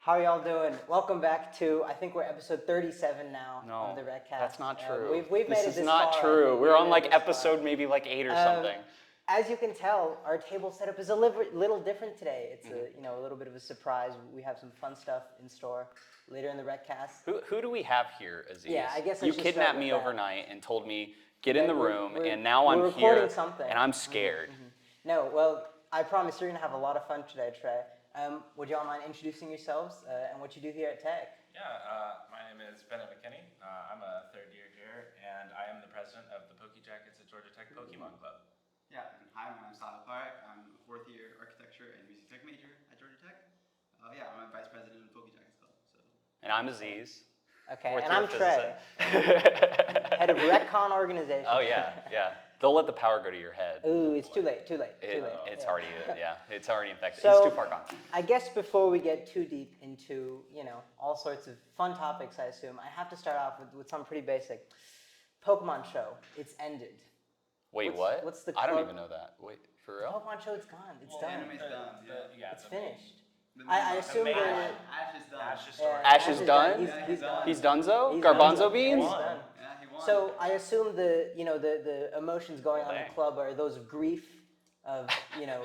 How are y'all doing? Welcome back to, I think we're episode 37 now of the WreckCast. That's not true. We've made it this far. This is not true. We're on like episode maybe like 8 or something. As you can tell, our table setup is a little different today. It's a little bit of a surprise. We have some fun stuff in store later in the WreckCast. Who do we have here, Azeez? Yeah, I guess I you should kidnapped start me with that. overnight and told me get in the room, and now we're I'm recording here something. and I'm scared. No, well, I promise you're gonna have a lot of fun today, Trey. Would y'all mind introducing yourselves and what you do here at Tech? Yeah, my name is Bennett McKinney. I'm a third year here, and I am the president of the PokéJackets at Georgia Tech Pokémon Club. Yeah, and hi, my name's Fav Pokémon. I'm a fourth year architecture and music tech major at Georgia Tech. I'm a vice president of PokéJackets Club. So. And I'm Azeez. Okay, and I'm Trey, head of WreckCon organization. Oh yeah. They'll let the power go to your head. Ooh, it's too late. It's already infected. So, it's too far gone. I guess before we get too deep into, all sorts of fun topics, I assume, I have to start off with something pretty basic. Pokemon show, it's ended. Wait, what? What's the I don't quote? even know that. Wait, for real? Pokemon show, it's gone. It's done. Anime's done. Yeah. It's finished. I assume main- that Ash is done. Ash is done? He's done. He's donezo? He's Garbanzo done. beans? He's done. Yeah, he won. So I assume the emotions going on in the club are those of grief, of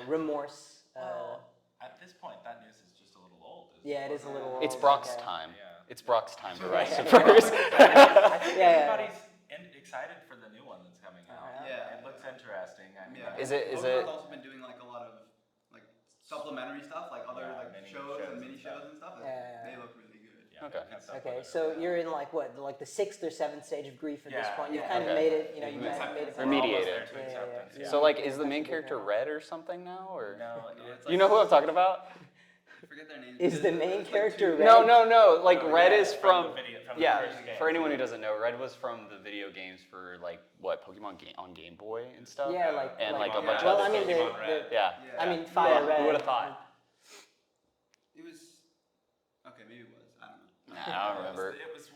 remorse. Well, at this point, that news is just a little old. Yeah, it is a little old. It's Brock's okay. time. Yeah. It's Brock's time to rise Yeah. to first. I think everybody's excited for the new one that's coming out. Yeah. It looks interesting. I mean, Is it? Pokemon's also been doing like a lot of like supplementary stuff, like other mini shows and mini stuff. shows and stuff. Yeah. They look really good. Yeah, Okay. good stuff Okay, with it. so you're in like the 6th or 7th stage of grief at this Yeah. point. You've Yeah. kind of Okay. made it. You We're kind of made it. We're Remediated. almost there to acceptance, Yeah. So like, is the main character red or something now, or? No, it's You know who I'm talking about? I forget their names. Is the It's main like character two- red? No. Like No, red yeah, is from from. the video- from the Yeah, first game. for anyone who doesn't know, red was from the video games for like what Pokemon on Game Boy and stuff. Yeah, like And like a Pokemon bunch Red. of. Well, I mean, Pokemon Red. Yeah. I mean, Yeah. Fire Red. Who would have thought? It was. Okay, maybe it was. I don't know. Nah, I don't remember. It was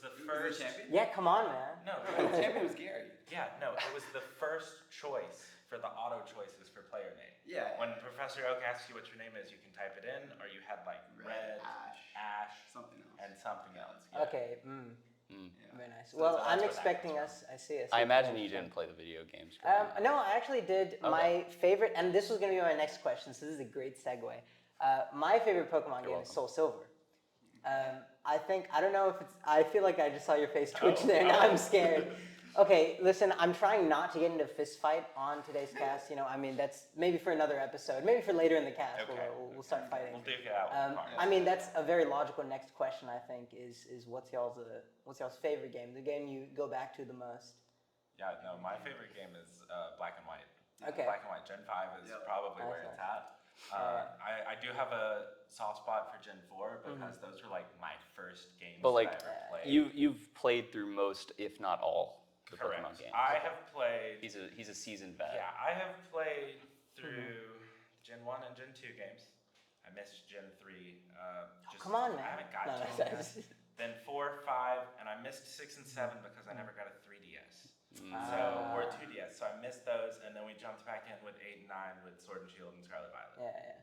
the Who was first. the champion? Yeah, come on, man. No, The champion was Gary. it was the first choice for the auto choices for player name. Yeah. When Professor Oak asks you what your name is, you can type it in, or you had like red, Ash, Something else. and something else. Yeah. Okay. Yeah. Very nice. So Well, that's I'm what expecting that us. I see us. I imagine you didn't play the video games. No, I actually did. My favorite, and this was going to be my next question, so this is a great segue. My favorite Pokemon game is Soul Silver. I don't know if it's, I feel like I just saw your face twitch there, now I'm scared. Okay, listen, I'm trying not to get into a fist fight on today's cast. I mean, that's maybe for another episode, maybe for later in the cast, Okay. we'll start fighting. We'll duke it out. I mean, that's a very logical next question, I think, is what's y'all's favorite game, the game you go back to the most? Yeah, no, my favorite game is Black and White. Okay. Black and White Gen 5 is probably where it's at. I do have a soft spot for Gen 4 because those were like my first games But like, that I ever played. you've played through most, if not all, the Correct. Pokemon games. I have played. He's a seasoned vet. Yeah, I have played through Gen 1 and Gen 2 games. I missed Gen 3. Come on, man. I haven't got No, to them yet. Then 4, 5, and I missed 6 and 7 because I never got a 3DS. Or a 2DS, so I missed those, and then we jumped back in with 8 and 9 with Sword and Shield and Scarlet Violet. Yeah.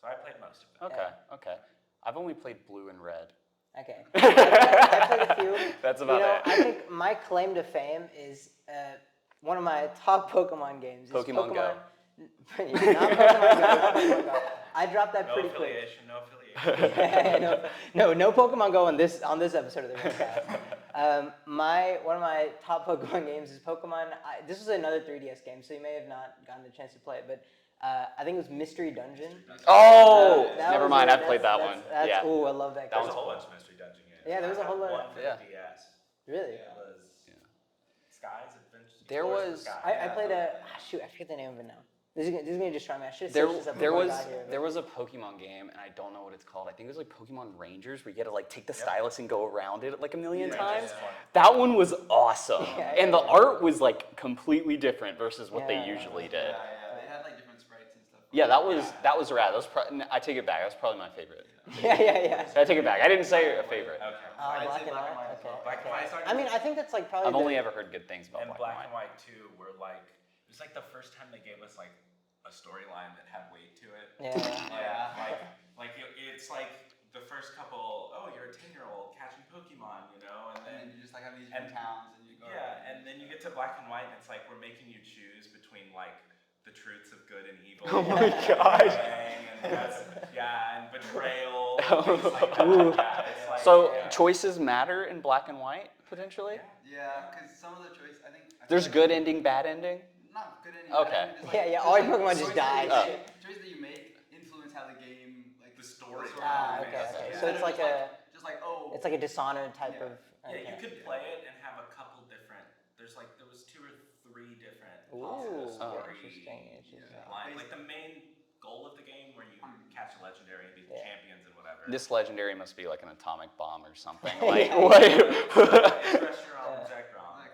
So I played most of them. Okay. I've only played Blue and Red. Okay. I played a few. That's about it. I think my claim to fame is one of my top Pokemon games. Is Pokemon Go. Not Pokemon Go. I dropped that pretty quick. No affiliation. No Pokemon Go on this episode of the WreckCast. One of my top Pokemon games is Pokemon. This was another 3DS game, so you may have not gotten the chance to play it, but I think it was Mystery Dungeon. Oh, That never was mind. a- I've played that one. Yeah. Ooh, I love that That game. There's a whole bunch of Mystery Dungeon games. Yeah, there was a whole lot. One for Yeah. the DS. Really? It was Skies Adventures. There Explorers was- of the I Sky. played shoot, I forget the name of it now. This is gonna destroy me. I should have There, searched this up there before I was got here. there was a Pokemon game, and I don't know what it's called. I think it was like Pokemon Rangers, where you get to like take the stylus and go around it like a million times. Yeah. That one was awesome, Yeah, and the yeah. art was like completely different versus what they usually did. Yeah. They had like different sprites and stuff. Yeah, that was rad. That was I take it back. That was probably my favorite. Yeah. I take it back. I didn't say a favorite. Okay. I'd Black say and Black and White. White as well. Okay. Black and White started. I mean, I think that's like probably. I've only ever heard good things about And Black and Black White. and White 2 were like, it was like the first time they gave us like a storyline that had weight to it. Yeah. It's like the first couple. Oh, you're a 10-year-old catching Pokemon, you know, and then you just like have these different towns and you go. yeah, and then you get to Black and White, and it's like we're making you choose between like the truths of good and evil. Oh my gosh. And betrayal. Things like that. Yeah, it's like, So choices matter in Black and White potentially. Yeah, because some of the choices, I think. There's good ending, bad ending. Not good ending. Okay. All your Pokemon just die. Choices that you make influence how the game, like the story. Okay. So it's like it's like a Dishonored type of. Yeah, you could play it and have a couple different. There was 2 or 3 different possible story Interesting. lines. Like the main goal of the game, where you catch a legendary and beat the champions and whatever. This legendary must be like an atomic bomb or something. Like, what? Reshiram, Zekrom.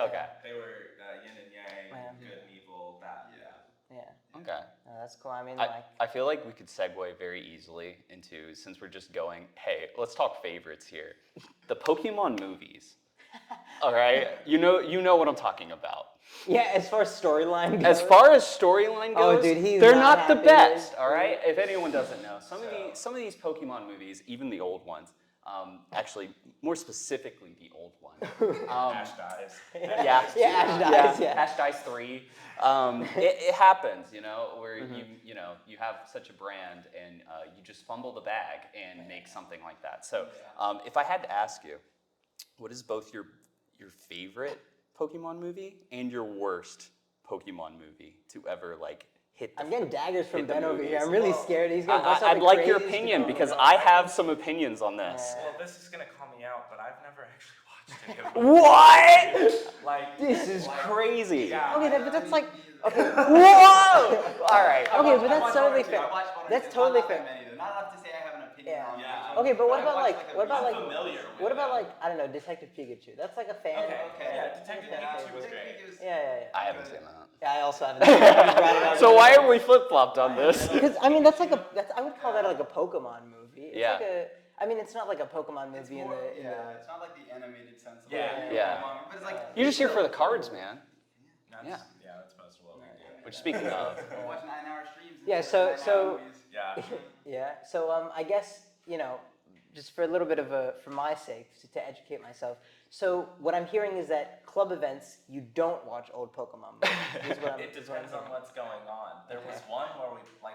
Okay. They were yin and yang, good and evil. Okay. That's cool. I mean, I feel like we could segue very easily into, since we're just going, hey, let's talk favorites here. The Pokemon movies. All right, you know what I'm talking about. yeah. As far as storyline goes. As far as storyline goes, dude, they're not the best. All right, if anyone doesn't know, some of these Pokemon movies, even the old ones, actually more specifically the old one. Ash dies. Ash dies. Yeah. Ash dies 3. It happens, you know, where you have such a brand and you just fumble the bag and make something like that. So if I had to ask you, what is both your favorite Pokemon movie and your worst Pokemon movie to ever like hit the I'm getting daggers from hit the Ben over movies? here. I'm really scared. He's gonna bust out I'd the like your craziest opinion Pokemon. because I have some opinions on this. Well, this is gonna call me out, but I've never actually watched any of them. What? Like This is crazy. Yeah. Okay, but that's like. Okay. Whoa! All right. Okay, but that's totally fair. That's totally fair. Not enough to say I have an opinion on it. Yeah. Okay, but what I about watched, like a what about like video. familiar with what about them. like I don't know, Detective Pikachu? That's like a fan. Okay. Yeah, Detective Pikachu was great. Yeah. I haven't seen that. Yeah, I also haven't. Seen it. I just brought it up. So why are we flip-flopped on this? Because I mean, that's I would call that like a Pokemon movie. It's Yeah. Like I mean, it's not like a Pokemon It's movie more, in the. it's not like the animated sense of Yeah. But it's like You're just here for the cards, man. Yeah, that's most of what we do. Which, speaking of, watch 9-hour streams. Yeah, so- Yeah. Yeah. So I guess just for a little bit of for my sake, to educate myself. So what I'm hearing is that club events, you don't watch old Pokemon movies. Is what I'm- It depends on what's going on. There was one where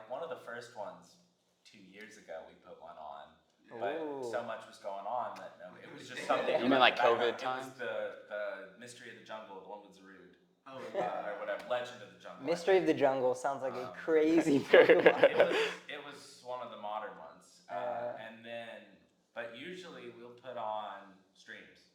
one of the first ones 2 years ago, we put one on. But so much was going on that it was just something. You mean like background. COVID time? It was the Mystery of the Jungle, the one with Zarude. Or whatever, Legend of the Jungle. Mystery of the Jungle sounds like a crazy Pokemon. It was one of the modern ones. But usually we'll put on streams.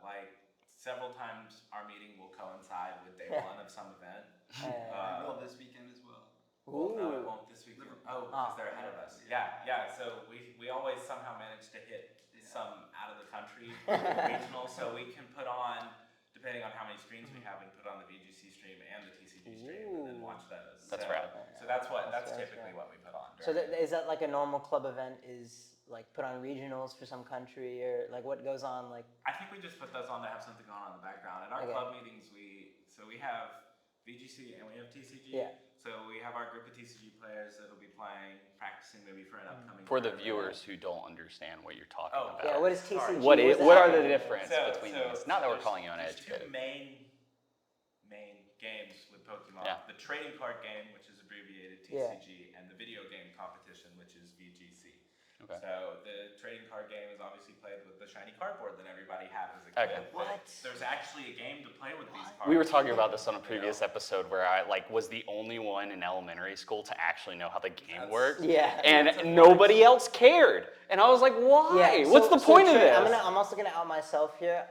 Like several times our meeting will coincide with day one of some event. It will this weekend as well. Well, no, it won't this weekend. Oh, because they're ahead of us. Yeah. So we always somehow manage to hit some out of the country regional, so we can put on, depending on how many streams we have, we can put on the VGC stream and the TCG stream and then watch those. That's rad. So that's typically what we put on. So is that like a normal club event? Is like put on regionals for some country, or like what goes on? Like I think we just put those on to have something going on in the background. At our club meetings, we have VGC and we have TCG. Yeah. So we have our group of TCG players that'll be playing, practicing maybe for an upcoming. for the viewers who don't understand what you're talking about. Yeah, what is TCG? What are the difference So- between so- these? Not that we're there's- calling you there's uneducated. two main games with Pokemon. Yeah. The trading card game, which is abbreviated TCG, and the video game competition, which is VGC. Okay. So the trading card game is obviously played with the shiny cardboard that everybody had as a kid. Okay. but What? There's actually a game to play with these cards. We were talking about this on a previous episode where I was the only one in elementary school to actually know how the game worked. Yeah. And nobody else cared. And I was like, why? Yeah, What's the point of Trey, this? I'm also gonna out myself here.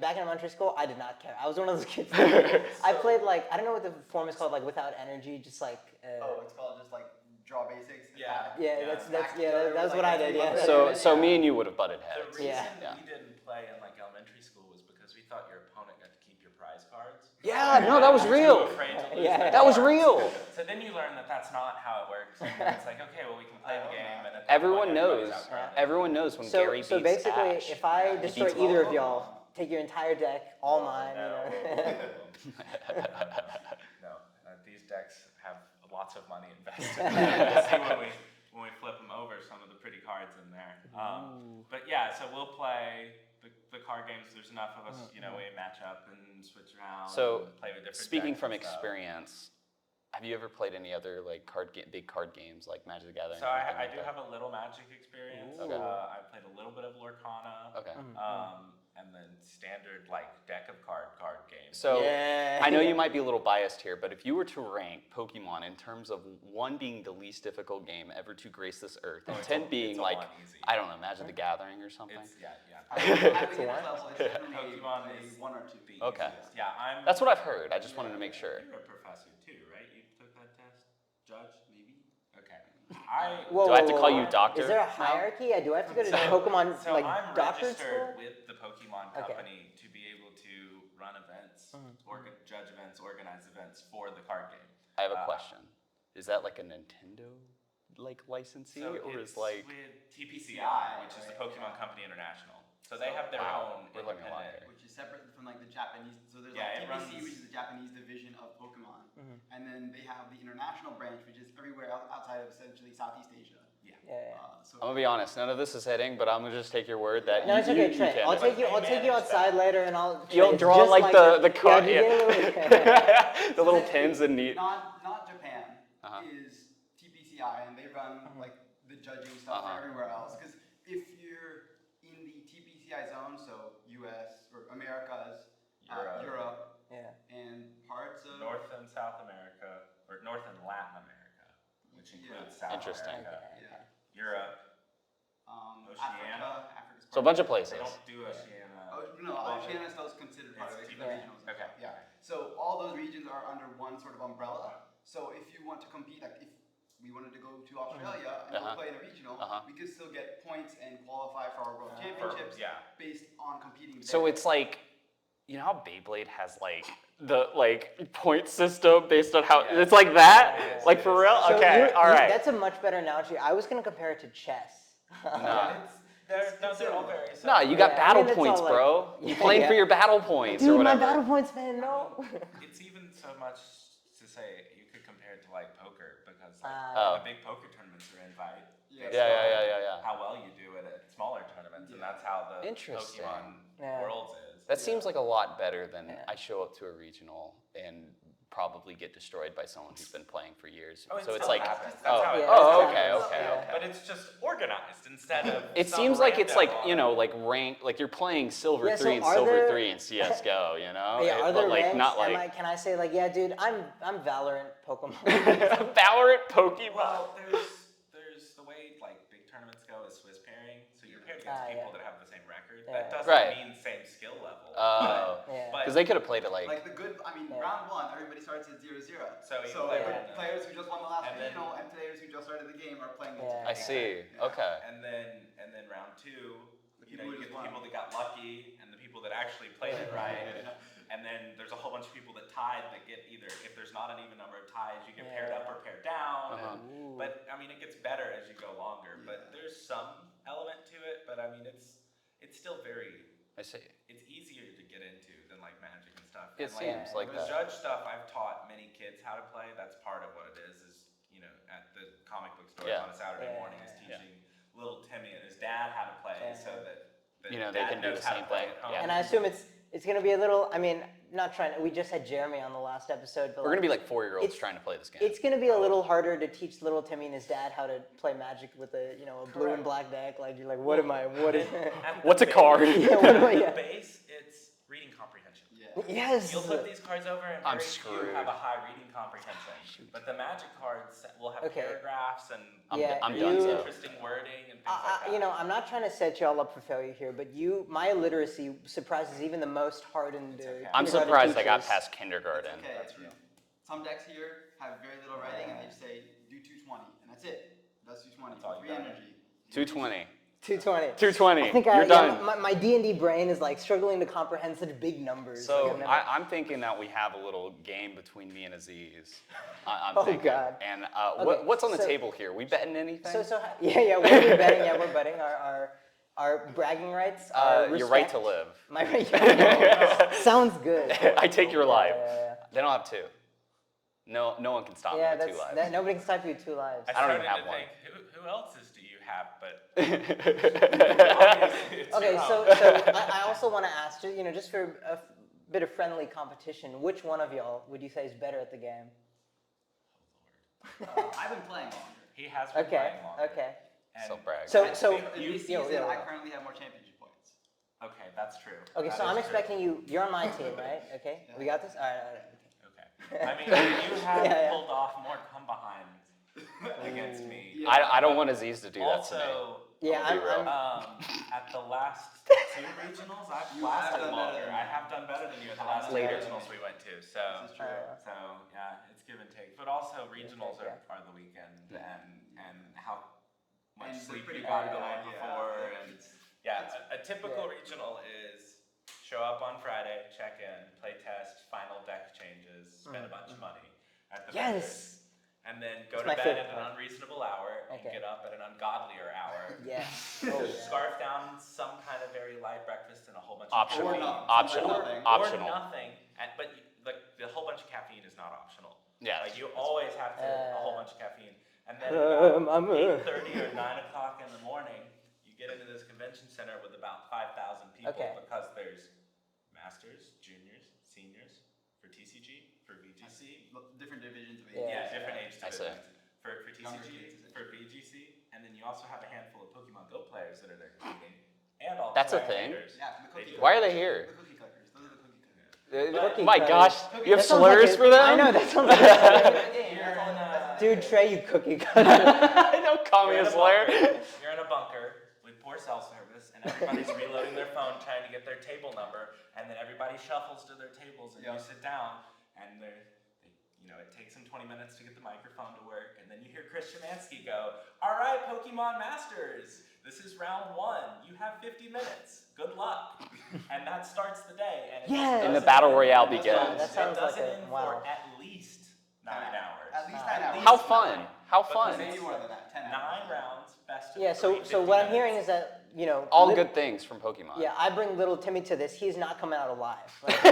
Back in elementary school, I did not care. I was one of those kids. I played I don't know what the form is called, without energy, just like. It's called just draw basics. Yeah. That's what I did. Yeah. So me and you would have butted The heads. reason Yeah. we didn't play in elementary school was because we thought your opponent got to keep your prize cards. Yeah, no, that was You were real. afraid to lose Yeah. their That was cards. real. So then you learn that that's not how it works. And it's like, okay, well, we can play the game. And at that Everyone point, everybody's knows. outgrown it. Everyone knows when Gary beats So basically, Ash. if I He destroy beats either all of y'all, take your entire deck, all mine. No, You know. no. These decks test to see when we flip them over, some of the pretty cards in there. But yeah, so we'll play the card games. There's enough of us, we match up and switch around. So, and play with different speaking decks from and stuff. experience, have you ever played any other like big card games like Magic the Gathering? So I do have a little Magic experience. Okay. I played a little bit of Lorcana. Okay. And then standard like deck of card games. So I know you might be a little biased here, but if you were to rank Pokemon in terms of 1 being the least difficult game ever to grace this earth, and 10 being like, I don't know, Magic the Gathering or something. I think it's level is definitely Pokemon a is 1 or 2. the Okay. easiest. Yeah, That's what I've heard. I just wanted to make sure. You're a professor too, right? You took that test, Judge? Maybe. Okay. Do I have to call you doctor? Is there a hierarchy? Do I have to go to the Pokemon So I'm doctorate registered school? with the Pokemon company to be able to run events, judge events, organize events for the card game. I have a question. Is that like a Nintendo licensee, So or it's is like? with TPCI, which is the Pokemon Company International. So they have their own We're learning a lot independent. here. Which is separate from like the Japanese. So there's Yeah, like it TPC, runs- which is the Japanese division of Pokemon, and then they have the international branch, which is everywhere outside of essentially Southeast Asia. Yeah. So I'm gonna be honest. None of this is hitting, but I'm gonna just take your word that No, you, it's okay, you Trey. can. I'll take you. I'll take you outside later, and I'll. You'll it's draw just like the it. card. Yeah, Yeah. The little pins and neat. not Japan is TPCI, and they run like the judging stuff for everywhere else. Because if you're in the TPCI zone, so U.S. or Americas, Europe, and parts of North and South America, or North and Latin America, which includes South Interesting. America, Europe, Oceania. Africa's So a bunch of places. They don't do Oceania. Oceania is still considered part of it. It's The regionals. okay. Yeah. So all those regions are under one sort of umbrella. So if you want to compete, like if we wanted to go to Australia and go play in a regional, we could still get points and qualify for our world championships based on competing. So there. it's like, you know how Beyblade has like the point system based on how it's like that, like for real. So Okay, all right. That's a much better analogy. I was gonna compare it to chess. No. They're all very No, similar. you got Yeah, I battle mean, it's points, all bro. like- You're playing for your battle points or Dude, my whatever. battle points, man. No. It's even so much to say you could compare it to like poker because Oh. the big poker tournaments are invite. Yeah. How well you do it at smaller tournaments, and that's how the Interesting. Pokemon Worlds is. That seems like a lot better than I show up to a regional and probably get destroyed by someone who's been playing for years. Oh, it so it's still like, happens. That's how it okay. But it's just organized instead of. It some seems like it's like, random like rank, like you're playing Silver Yeah, so 3 and are Silver there- 3 in CSGO, you know? Yeah, are but there like ranks? not like Can I say like, yeah, dude, I'm Valorant Pokemon. Valorant Pokemon. Well, there's the way like big tournaments go is Swiss pairing, so you're paired against people that have the same record. That doesn't mean same skill level. Because they could have played it like the good, round one, everybody starts at 0-0. So you So play players who just won the last and then- regional and players who just started the game are playing. I see. Okay. And then round two, you people who get just the won. people that got lucky and the people that actually played it right. And then there's a whole bunch of people that tied that get either, if there's not an even number of ties, you get paired up or paired down. But I mean, it gets better as you go longer. But there's some element to it. But I mean, it's still very. I see. It's easier to get into than like Magic and stuff. It And seems like the that. judge stuff, I've taught many kids how to play. That's part of what it is at the comic book store on a Saturday morning is teaching little Timmy and his dad how to play so that they dad can do knows the how to same play thing. at home. Yeah. And I assume it's gonna be a little. I mean, not trying. We just had Jeremy on the last episode, but We're going to be like 4-year-olds it's- trying to play this game. it's gonna be a little harder to teach little Timmy and his dad how to play Magic with a blue and black deck. Like you're like, what am I? What is? At the What's a base- card? Yeah, what am I? At Yeah. the base, it's reading comprehension. Yes. You'll flip these cards over and I'm very few screwed. have a high reading comprehension. But the Magic cards will have paragraphs and I'm really done, so. interesting wording and things like that. I'm not trying to set y'all up for failure here, but my illiteracy surprises even the most hardened. I'm kindergarten surprised I got teachers. past kindergarten. Okay. That's real. Some decks here have very little writing, and they just say do 220, and that's it. That's 220. That's all you Free got. energy. 220. 220. 220. I think You're done. my D&D brain is like struggling to comprehend such big numbers. So Like, I've never- I'm thinking that we have a little game between me and Azeez. I'm Oh, thinking. God. And Okay, what's on the so- table here? We betting anything? yeah, we're betting. Yeah, we're betting our bragging rights. Our your right respect. to live. My right. Sounds good. I take your life. Yeah. They don't have two. No one can stop Yeah, me with 2 lives. nobody can stop you with 2 lives. I don't started even have to one. think, who else's do you have? But Okay, so I also want to ask, just for a bit of friendly competition, which one of y'all would you say is better at the game? I've been playing longer. He has been playing longer. Okay. And So brag. So In this season, I currently have more championship points. okay, that's true. Okay, That so is I'm true. expecting you're on my team, right? Okay, we got this? All right. Okay. I mean, you have Yeah. pulled off more come behinds against me. Yeah. I don't want Azeez to do that to me. Also, Yeah, I'll be real. at the last 2 regionals, I've You have lasted done better longer. than I me. have done better than you at the last 2 Later. regionals we went to. So, This is true. so yeah, it's give and take. But also, regionals Yeah. are the weekend, and how much And sleep they're you pretty got the hard, night yeah. before, and yeah, a typical Yeah. regional is show up on Friday, check in, play test, final deck changes, spend a bunch of money at the vendors. Yes. And then go That's to my bed favorite at an part. unreasonable hour and Okay. get up at an ungodlier hour. Yeah. Oh, yeah. Scarf down some kind of very light breakfast and a whole bunch Optional. of caffeine. Optional. Or Optional. Or nothing. But the whole bunch of caffeine is not optional. Yeah. Like you always have to a whole bunch of caffeine. And then I'm about 8:30 or 9 o'clock in the morning, you get into this convention center with about 5,000 people Okay. because there's masters, juniors, seniors for TCG, for VGC. Different divisions of Yeah. Yeah, different age I see. divisions. For Younger TCG, kids, for VGC, and then you also have a handful of Pokemon Go players that are there competing. And all the That's a thing? spectators. Yeah, the They cookie do. Why are they here? The cookie clickers. Those are the cookie clickers. Cookie My cutters. gosh, you have That sounds like slurs a- for them? I know, that sounds like You're in a, Dude, Trey, you cookie cutter. I don't call me you're a in a slur. bunker. You're in a bunker with poor cell service, and everybody's reloading their phone trying to get their table number, and then everybody shuffles to their tables, and you sit down, and it takes them 20 minutes to get the microphone to work, and then you hear Chris Shemansky go, "All right, Pokemon Masters, this is round 1. You have 50 minutes. Good luck." And that starts the day. And it Yes. And the doesn't battle end- royale it doesn't- begins. That sounds it doesn't like a- end wow. for at least 9 hours. At least 9 hours. How fun. How Because fun. Maybe more than that. 10 9 hours. rounds, best of Yeah, so 3, what I'm 50 hearing minutes. is that, All lit- good things from Pokemon. Yeah, I bring little Timmy to this. He's not coming out alive. Like,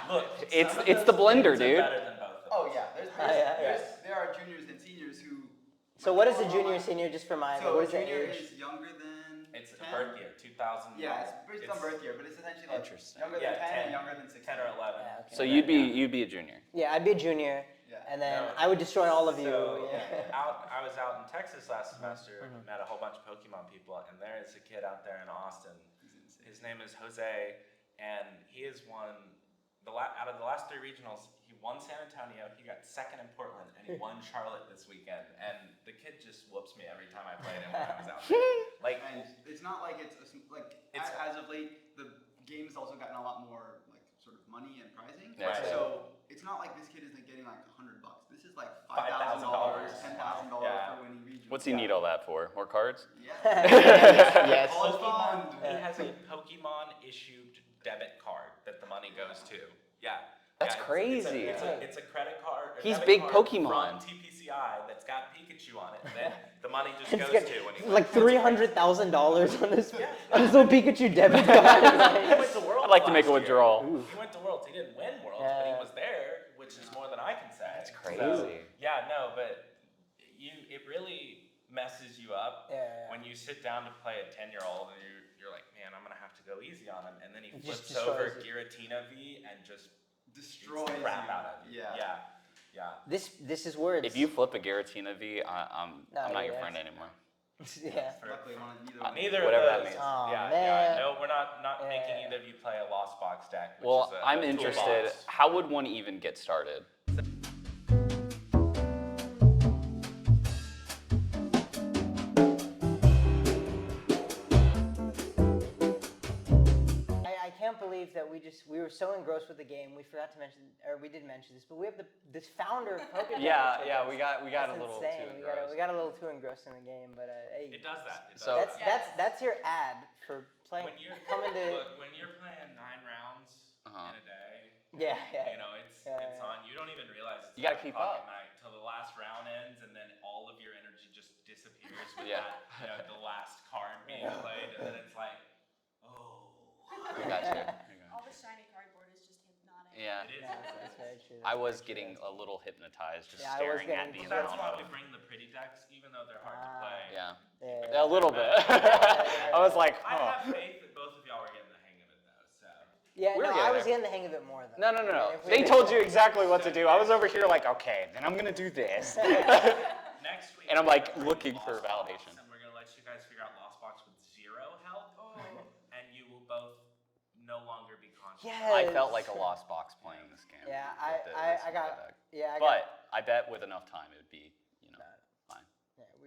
Look, It's- some of it's those the blender, kids are dude. better than both of Oh us. yeah, yeah. there are juniors and seniors who. so what is a junior, senior, just for my, So what is the junior age? is younger than. It's 10? birth year, 2000. Yeah, it's based on birth year, but it's essentially like Interesting. younger Yeah, than 10, 10, and younger than 16. 10 or 11. Yeah, okay. So you'd be a junior. Yeah, I'd be a junior, Yeah. and then No. I would destroy all of you. So, Yeah. I was out in Texas last semester, met a whole bunch of Pokemon people, and there is a kid out there in Austin. His name is Jose, and he has won out of the last 3 regionals. He won San Antonio, he got 2nd in Portland, and he won Charlotte this weekend. And the kid just whoops me every time I played him when I was out there. Like, And it's not like it's as of late, the game has also gotten a lot more like sort of money and pricing. Yeah, Right. So it's not like this kid is like getting like $100. This is like $5,000, $5,000, $10,000 Yeah. for winning regions. What's he need all that for? More cards? Yeah. Yes. College Pokemon, fund. he has a Pokemon issued debit card that the money goes to. Yeah. That's Yeah, crazy. It's a credit card. a He's debit big card Pokemon. From TPCI that's got Pikachu on it. Then the money just It's goes got to when he like wins. $300,000 on this Yeah. little Pikachu debit card. He went to Worlds I'd like to make a last year. withdrawal. He went to Worlds. He didn't win Worlds, but he Yeah. was there, which is more than I can say. That's crazy. So, yeah, no, but it really messes you up Yeah. when you sit down to play a 10-year-old and you're like, man, I'm gonna have to go easy on him, and then he Just flips over destroys Giratina V and just Destroys beats the crap you. out of you. Yeah. Yeah. This is words. If you flip a Giratina V, I'm No, not your yeah. friend anymore. Yeah. Luckily, neither. Neither Whatever of that those. means. Aw, Yeah, man. no, we're not Yeah. making either of you play a Lost Box deck. Which Well, is a I'm toolbox. interested. How would one even get started? I can't believe that we were so engrossed with the game we forgot to mention, or we did mention this, but we have this founder of PokéJackets. Yeah, we got That's a little insane. too We got engrossed. a little too engrossed in the game, but hey. It does that. It does So- that. That's your ad for playing. When you're coming to. look, when you're playing 9 rounds Uh-huh. in a day, Yeah, yeah. you know it's Yeah, it's yeah. on. You don't even realize it's You gotta 9 keep o'clock up. at night till the last round ends, and then all of your energy just disappears with Yeah. that, the last card being played, and then it's like, oh. I got you. All the shiny cardboard is just hypnotic. Yeah. It is. That's right. very true. I that's was very true. getting a little hypnotized just Yeah, I was staring at getting the That's amount why we of. bring the pretty decks, even though they're hard to play. Yeah. A little bit. I was like, I have faith that both of y'all were getting the hang of it though. So Yeah, We're no, getting I was there. getting the hang of it more though. No. If we- They told you exactly what to do. I was over here like, okay, then I'm gonna do this. next week, And I'm like we're gonna looking bring for Lost Box, validation. and we're gonna let you guys figure out Lost Box with 0 health, and you will both no longer be conscious. Yes. I felt like a lost box playing this game. Yeah, with this I deck. got. Yeah, I got. But I bet with enough time it would be, fine.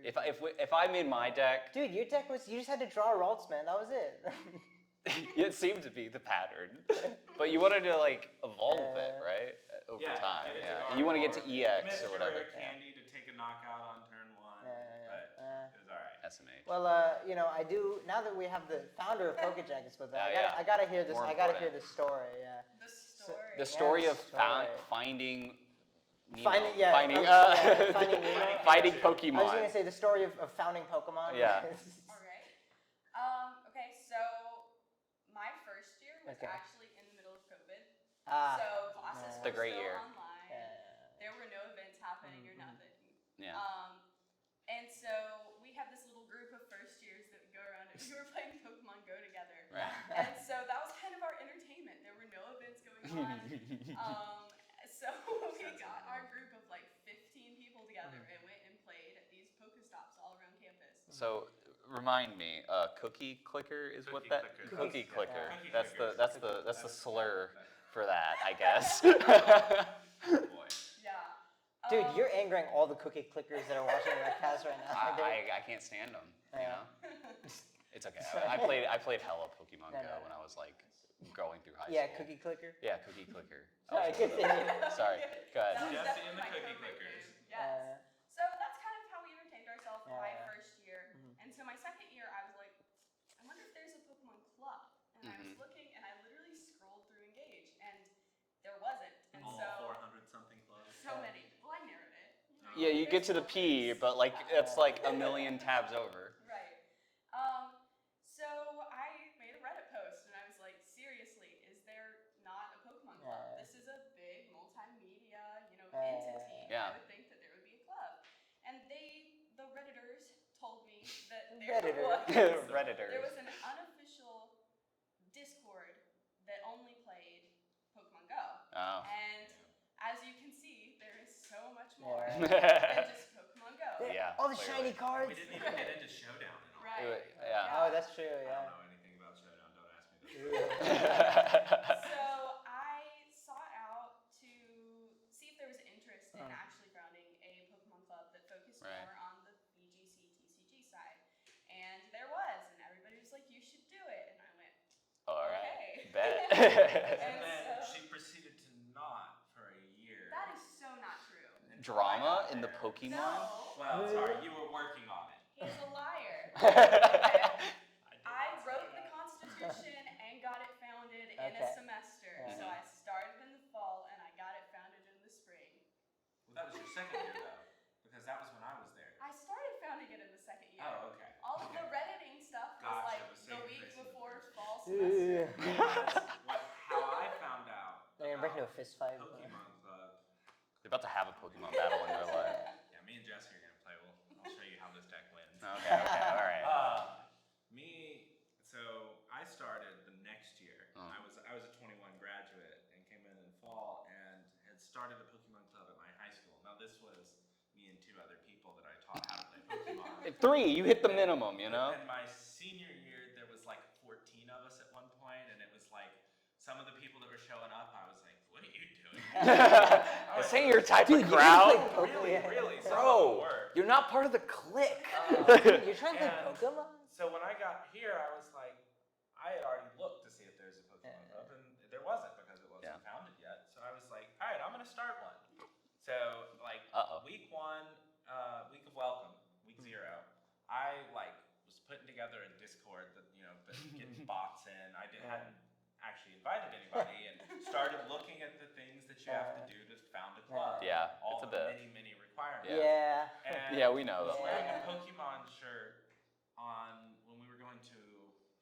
Yeah, If I made my deck, dude, your deck was you just had to draw Ralts, man. That was it. it seemed to be the pattern. But you wanted to like evolve it, right? Over time. get it Yeah. to And you want to get to Gardevoir. EX Missed or whatever. your candy to take a knockout on turn 1, but it was all right. SMH. Well, I do now that we have the founder of PokéJackets with us. Yeah, I gotta hear this. More I gotta hear important. this story. Yeah. The story of story. finding Nemo. Finding finding Nemo. fighting I was Pokemon. gonna say the story of founding Pokemon. Yeah. All right. Okay, so my first year was Okay. actually in the middle of COVID. So classes yeah. were The great still year. online. There were no events happening or nothing. Yeah. And so we had this little group of first years that would go around and we were playing Pokemon Go together. Right. And so that was kind of our entertainment. There were no events going on. So we got our group of like 15 people together and went and played at these Pokestops all around campus. So remind me, cookie clicker is what Cookie that clicker. cookie clicker. Cookie That's clickers. that's the slur for that, I guess. Boy. Yeah. Dude, you're angering all the cookie clickers that are watching WreckCast right now. I can't stand them. You know, it's okay. I played hella Pokemon Go when I was like going through high Yeah, school. cookie clicker. Yeah, cookie clicker. Sorry, continue. Sorry, go ahead. That was Jesse and the definitely my cookie favorite clickers. game. Yes. So that's kind of how we entertained ourselves my Yeah. first year. And so my second year, I was like, I wonder if there's a Pokemon Club. And I was looking, and I literally scrolled through Engage, and there wasn't. And All so 400 something clubs. so many. Well, I narrowed it. Yeah, you get to the P, but like it's like a million tabs over. Right. So I made a Reddit post, and I was like, seriously, is there not a Pokemon Club? This is a big multimedia, entity. Yeah. I would think that there would be a club. And the Redditors told me that Redditors. there was an unofficial Discord that only played Pokemon Go. Oh. And as you can see, there is so much more Yeah. than just Pokemon Go. Yeah. All the clearly. shiny cards. We didn't even get into Showdown at all. Right. Yeah. Oh, that's true. I Yeah. don't know anything about Showdown. Don't ask me those. So I sought out to see if there was interest in actually founding a Pokemon Club that focused Right. more on the VGC TCG side. And there was, and everybody was like, you should do it. And I went, All right. okay. Bet. And then so- she proceeded to not for a year. That is so not true. until I Drama got in the there. Pokemon. No, Well, sorry, you were working on it. he's a liar. I wrote the Constitution and got it founded in a Okay. semester. So I started in the fall and I got it founded in the spring. Well, that was your second year though, because that was when I was there. I started founding it in the second year. Oh, okay. All of the Redditing stuff was Gotcha, like the the same week person before person. fall semester. How I found out They're gonna break into a fist fight. Pokemon Club. They're about to have a Pokemon battle in real life. Yeah, me and Jesse are gonna play. I'll show you how this deck wins. Okay. All right. So I started the next year. Oh. I was a 21 graduate and came in fall and had started a Pokemon Club at my high school. Now this was me and 2 other people that I taught how to play Pokemon. 3, you hit the minimum, you know? And my senior year, there was like 14 of us at one point, and it was like some of the people that were showing up, I was like, "What are you doing?" This ain't your type Dude, of you can crowd. play Really, some of them Bro, were. you're not part of the clique. Dude, you're trying to play And- Pokemon? So when I got here, I was like, I had already looked to see if there's a Pokemon Club, and there wasn't because it wasn't founded yet. So I was like, all right, I'm gonna start one. So like week 1, week of welcome, week 0, I like was putting together a Discord that getting bots in. Hadn't actually invited anybody, and started looking at the things that you have to do to found a club. Yeah, all it's a the bit. many requirements. Yeah. And Yeah, we know I was that. wearing a Pokemon shirt when we were going to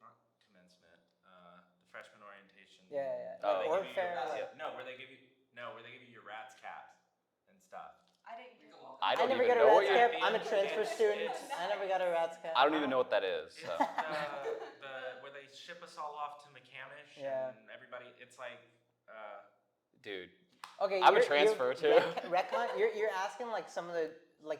not commencement, the freshman orientation. Yeah. Oh, Where they Org give you fair. your, like- where they give you your I I don't never even got a know what Rats you're. Cap. I'm a transfer student. I never got a Rats Cap. I don't even know what that is. It's So. the where they ship us all off to McCamish Yeah. and everybody. It's like, Dude, Okay, I'm a transfer, too. RecCon, you're asking like some of the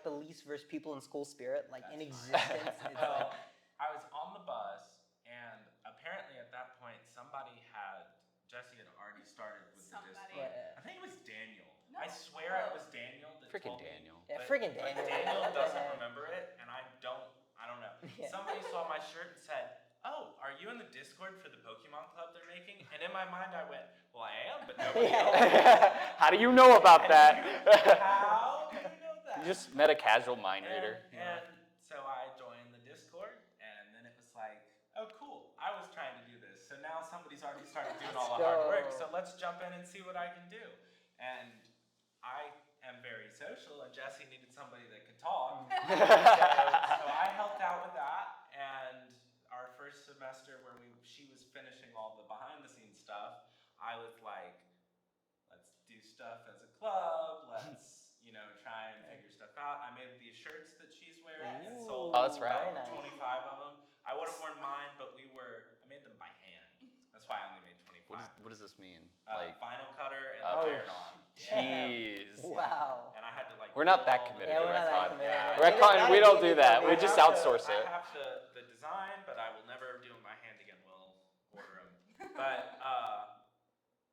least versed people in school spirit, like in existence. It's well, like, I was on the bus, and apparently at that point, Jesse had already started with Somebody. the Discord. Yeah. I think it was Daniel. No. I swear it was Daniel that freaking told me. Daniel. yeah, But- friggin' but Daniel. Daniel doesn't Yeah. remember it, and I don't know. Yeah. Somebody saw my shirt and said, "Oh, are you in the Discord for the Pokemon Club they're making?" And in my mind, I went, "Well, I am, but nobody else." How do you know about that? How do you know that? You just met a casual mind reader. And so I joined the Discord, and then it was like, oh, cool. I was trying to do this. So now somebody's already started doing all the hard work. So let's jump in and see what I can do. And I am very social, and Jesse needed somebody that could talk. So I helped out with that. And our first semester where she was finishing all the behind the scenes stuff, I was like, let's do stuff as a club. Let's, try and figure stuff out. I made these shirts that she's wearing and sold Oh, that's right. about 25 of them. I would have worn mine, but I made them by hand. That's why I only made 25. What does this mean? Vinyl cutter and Oh, iron on. Jeez. Wow. And I had to We're not that do all committed Yeah, to we're not that RecCon. committed. RecCon, we don't do that. We just I have outsource it. I have the design, but I will never do them by hand again. We'll order them. But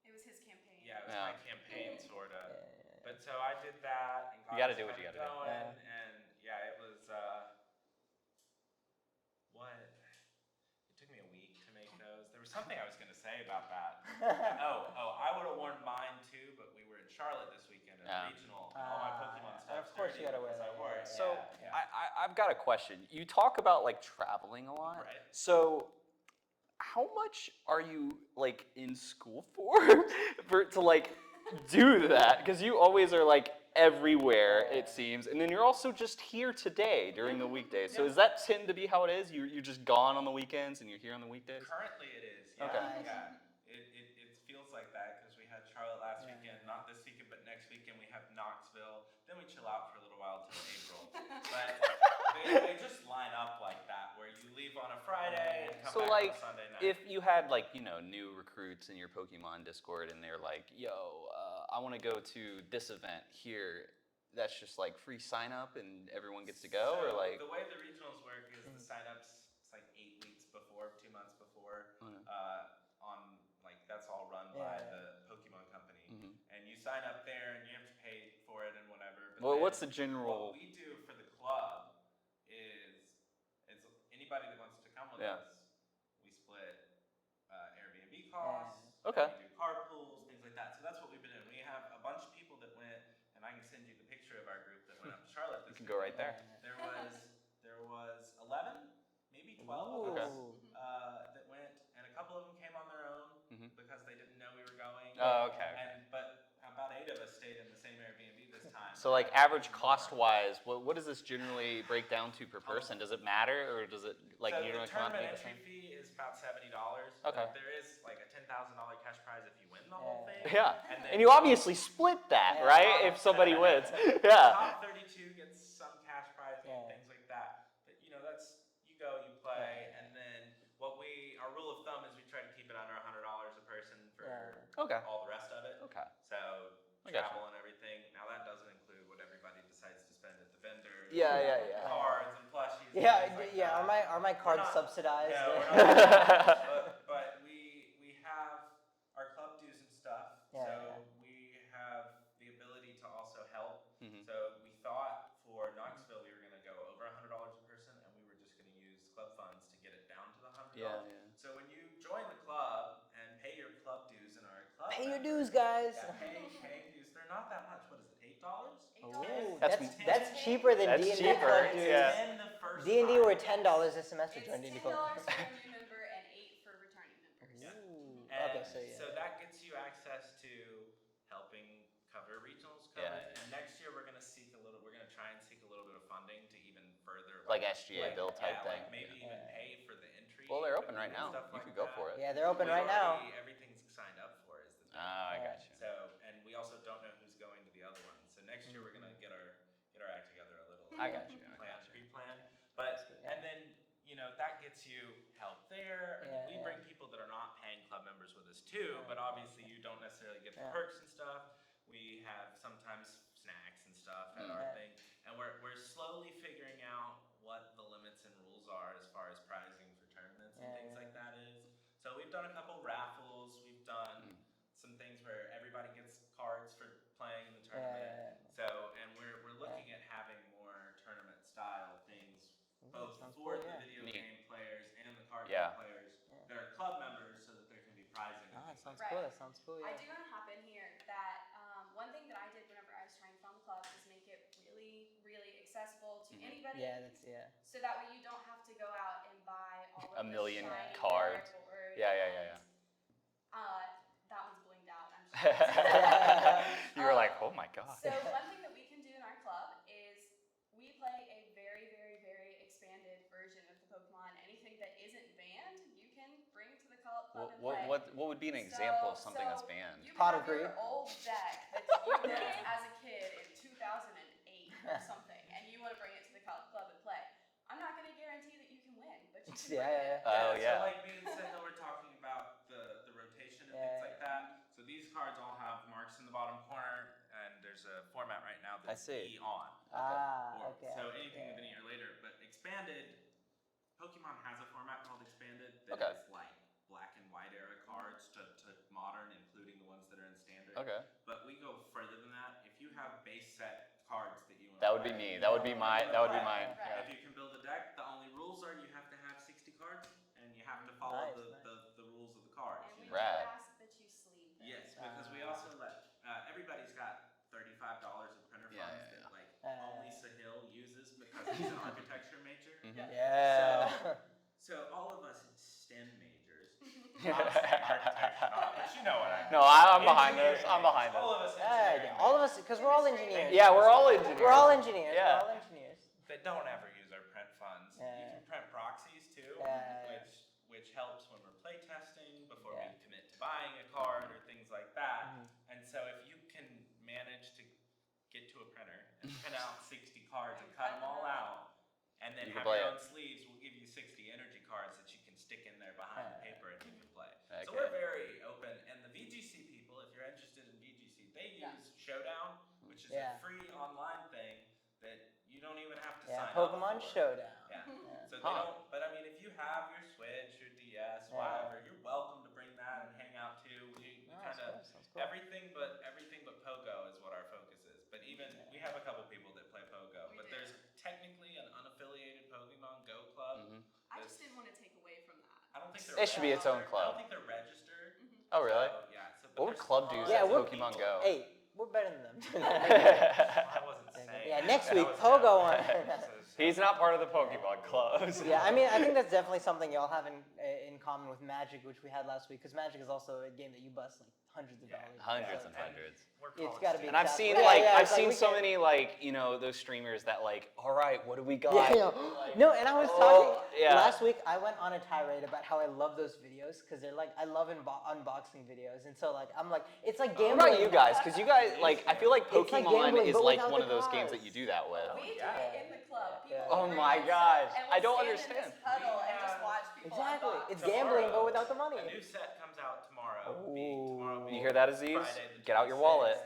It was his campaign. yeah, it was Yeah. my campaign sort of. But so I did that. And You gotta got do what us you kinda gotta do. going, and yeah, it was what? It took me a week to make those. There was something I was gonna say about that. I would have worn mine too, but we were in Charlotte this weekend at Yeah. regional, and all my Pokemon stuff. Of course you gotta wear that. I wore it. So yeah. I've got a question. You talk about like traveling a lot. Right. So how much are you like in school for to like do that? Because you always are like everywhere it seems, and then you're also just here today during the weekdays. So does that tend to be how it is? You're just gone on the weekends and you're here on the weekdays? Currently it is. Yeah. Okay. Yeah. It feels like that because we had Charlotte last weekend, not this weekend, but next weekend we have Knoxville. Then we chill out for a little while till April. But they just line up like that, where you leave on a Friday and come So back like, on a Sunday night. if you had like new recruits in your Pokemon Discord and they're like, "Yo, I want to go to this event here," that's just like free sign up and everyone gets to go, or like. The way the regionals work is the signups. It's like 8 weeks before, 2 months before. That's all run by the Pokemon company, and you sign up there and you have to pay for it and whatever. But Well, what's the general? What we do for the club is anybody that wants to come with us, we split Airbnb costs. Okay. We do carpools, things like that. So that's what we've been doing. We have a bunch of people that went, and I can send you the picture of our group that went up to Charlotte. You can go right there. There was 11, maybe 12 of Okay. us that went, and a couple of them came on their own because they didn't know we were going. Oh, okay. But about 8 of us stayed in the same Airbnb this time. So like average cost wise, what does this generally break down to per person? Does it matter, or does it like So you the don't come out to tournament be the entry same? fee is about $70. Okay. There is like a $10,000 cash prize if you win the whole thing. Yeah, then and you obviously split that, right? If somebody wins, yeah. Top 32 gets some cash prize and things like that. But that's you go, you play, and then our rule of thumb is we try to keep it under $100 a person for Okay. all the rest of it. Okay. So I gotcha. travel and everything. Now that doesn't include what everybody decides to spend at the vendors. Yeah. Cards and plushies. and Yeah, things like yeah. that. Are my cards We're not- subsidized? No, we're not. but we have our club dues and stuff. Yeah, So yeah. we have the ability to also help. Mhm. So we thought for Knoxville we were going to go over $100 a person, and we were just going to use club funds to get it down to the $100. Yeah. So when you join the club and pay your club dues and are a club Pay your member, dues, guys. yeah, pay dues. They're not that much. What is it? $8? Ooh, That's- that's cheaper than That's D&D cheaper, club dues. yeah. $10 the first D&D time. were $10 a semester It's joining D&D $10 club. for a new member and $8 for returning members. Yeah. Ooh, And okay, so yeah. so that gets you access to helping cover regionals coverage. Yeah. And next year we're gonna try and seek a little bit of funding to even further Like SGA bill type thing. Like maybe even pay for the entry. Well, they're open fee right and now. stuff You like could go that. for it. Yeah, they're open right now. Everything's signed up for is the thing. Ah, I got you. So, and we also don't know who's going to the other ones. So next year we're gonna get our act I got you. Pre-plan. But and then that gets you help there. And we bring people that are not paying club members with us too. But obviously you don't necessarily get the perks and stuff. We have sometimes snacks and stuff at our thing, and we're slowly figuring out what the limits and rules are as far as prizing for tournaments and things like that is. So we've done a couple raffles. We've done some things where everybody gets cards for playing in the tournament. So, and we're looking at having more tournament style things, both for the video game players and the card game players that are club members, so that there can be prizing. That sounds cool. That sounds cool. I do want to hop in here that one thing that I did whenever I was trying to found the club is make it really, really accessible to anybody. So that way you don't have to go out and buy all of a million the shiny cards. Or, Yeah. that one's blinged out. I'm sure. You were like, oh my god. So one thing that we can do in our club is we play a very, very, very expanded version of the Pokemon. Anything that isn't banned, you can bring to the club and play. What would be an example of something that's banned? You Pot can of have your greed. old deck that you did as a kid in 2008 or something, and you want to bring it to the club and play. I'm not going to guarantee that you can win, but you can bring it. Oh, So like me and Sahil were talking about the rotation and things like that. So these cards all have marks in the bottom corner, and there's a format right now that's E on. So anything of any year later, but expanded, Pokemon has a format called expanded that is like black and white era cards to modern, including the ones that are in standard. But we go further than that. If you have base set cards that you want, that would be me. That would be mine. If you can build a deck, the only rules are you have to have 60 cards and you have to follow the rules of the cards. And we do Rad. ask that you sleeve them. Yes, because we also let everybody's got $35 of printer funds that like only Sahil uses because he's an architecture major. So all of us STEM majors, architecture, but you know what I mean. No, I'm behind this. I'm behind All this. of us engineering All of us, because we're all engineers. Yeah, we're all engineers. We're all engineers. Yeah. We're all engineers. that don't ever use our print funds. You can print proxies too, which helps when we're play testing before we commit to buying a card or things like that. And so if you can manage to get to a printer and print out 60 cards and cut them all out, and then have your own sleeves, we'll give you 60 energy cards that you can stick in there behind the paper and you can play. So we're very open. And the VGC people, if you're interested in VGC, they use Showdown, which is a free online thing that you don't even have to sign Pokemon up for. Showdown. So they don't, but I mean, if you have your Switch, your DS, whatever, you're welcome to bring that and hang out too. We kind of, everything but Pogo is what our focus is. But even, we have a couple people that play Pogo, but there's technically an unaffiliated Pokemon Go club. I just didn't want to take away from that. I don't think It should be its own I club. don't think they're registered. Oh, really? So, but What would there's club do tons since of Pokemon people. Go? Hey, we're better than them. I wasn't saying. Next that. week, That was Pogo no- on. He's not part of the Pokemon Club. I mean, I think that's definitely something y'all have in common with Magic, which we had last week, because Magic is also a game that you bust like hundreds of dollars. Hundreds and hundreds. It's got to be. And I've seen so many those streamers that all right, what do we got? No, and I was talking last week. I went on a tirade about how I love those videos because they're I love unboxing videos, and so I'm like, it's like gambling. What about you guys? Because you guys I feel like It's like Pokemon gambling, is but like without one the of those games that cards. you do that with. We do it in the club. People Oh bring my us gosh. and I we'll don't stand in understand. this huddle and just watch people Exactly, unbox. it's gambling, but without the money. A new set comes out tomorrow. You hear that, Azeez? Get out your wallet.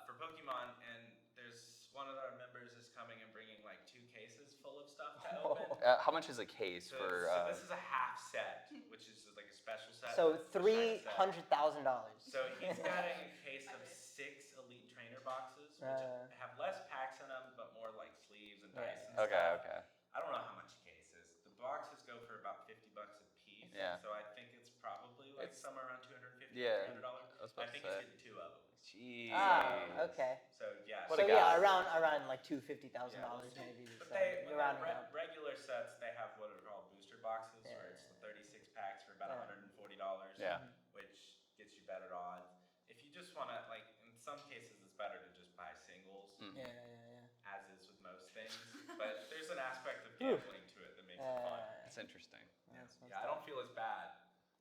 For Pokemon, and there's one of our members is coming and bringing 2 cases full of stuff to open. How much is a case So for? this is a half set, which is a special set. So It's a shiny set. $300,000. So he's getting a case of 6 Elite Trainer boxes, which have less packs in them, but more sleeves and dice and stuff. Okay. I don't know how much a case is. The boxes go for about $50 a piece. Yeah. So I think it's probably somewhere around $250, Yeah. $300. I think say. it's getting 2 of them. Jeez. Okay. So yeah. What So a guy. around $250,000 maybe. But So they, with round the it up. regular sets, they have what are called booster boxes, where it's the 36 packs for about $140. Yeah. Which gets you better odds. If you just want to, in some cases, it's better to just buy singles, as is with most things. But there's an aspect of gambling to it that makes it fun. That's interesting. Yeah, I don't feel as bad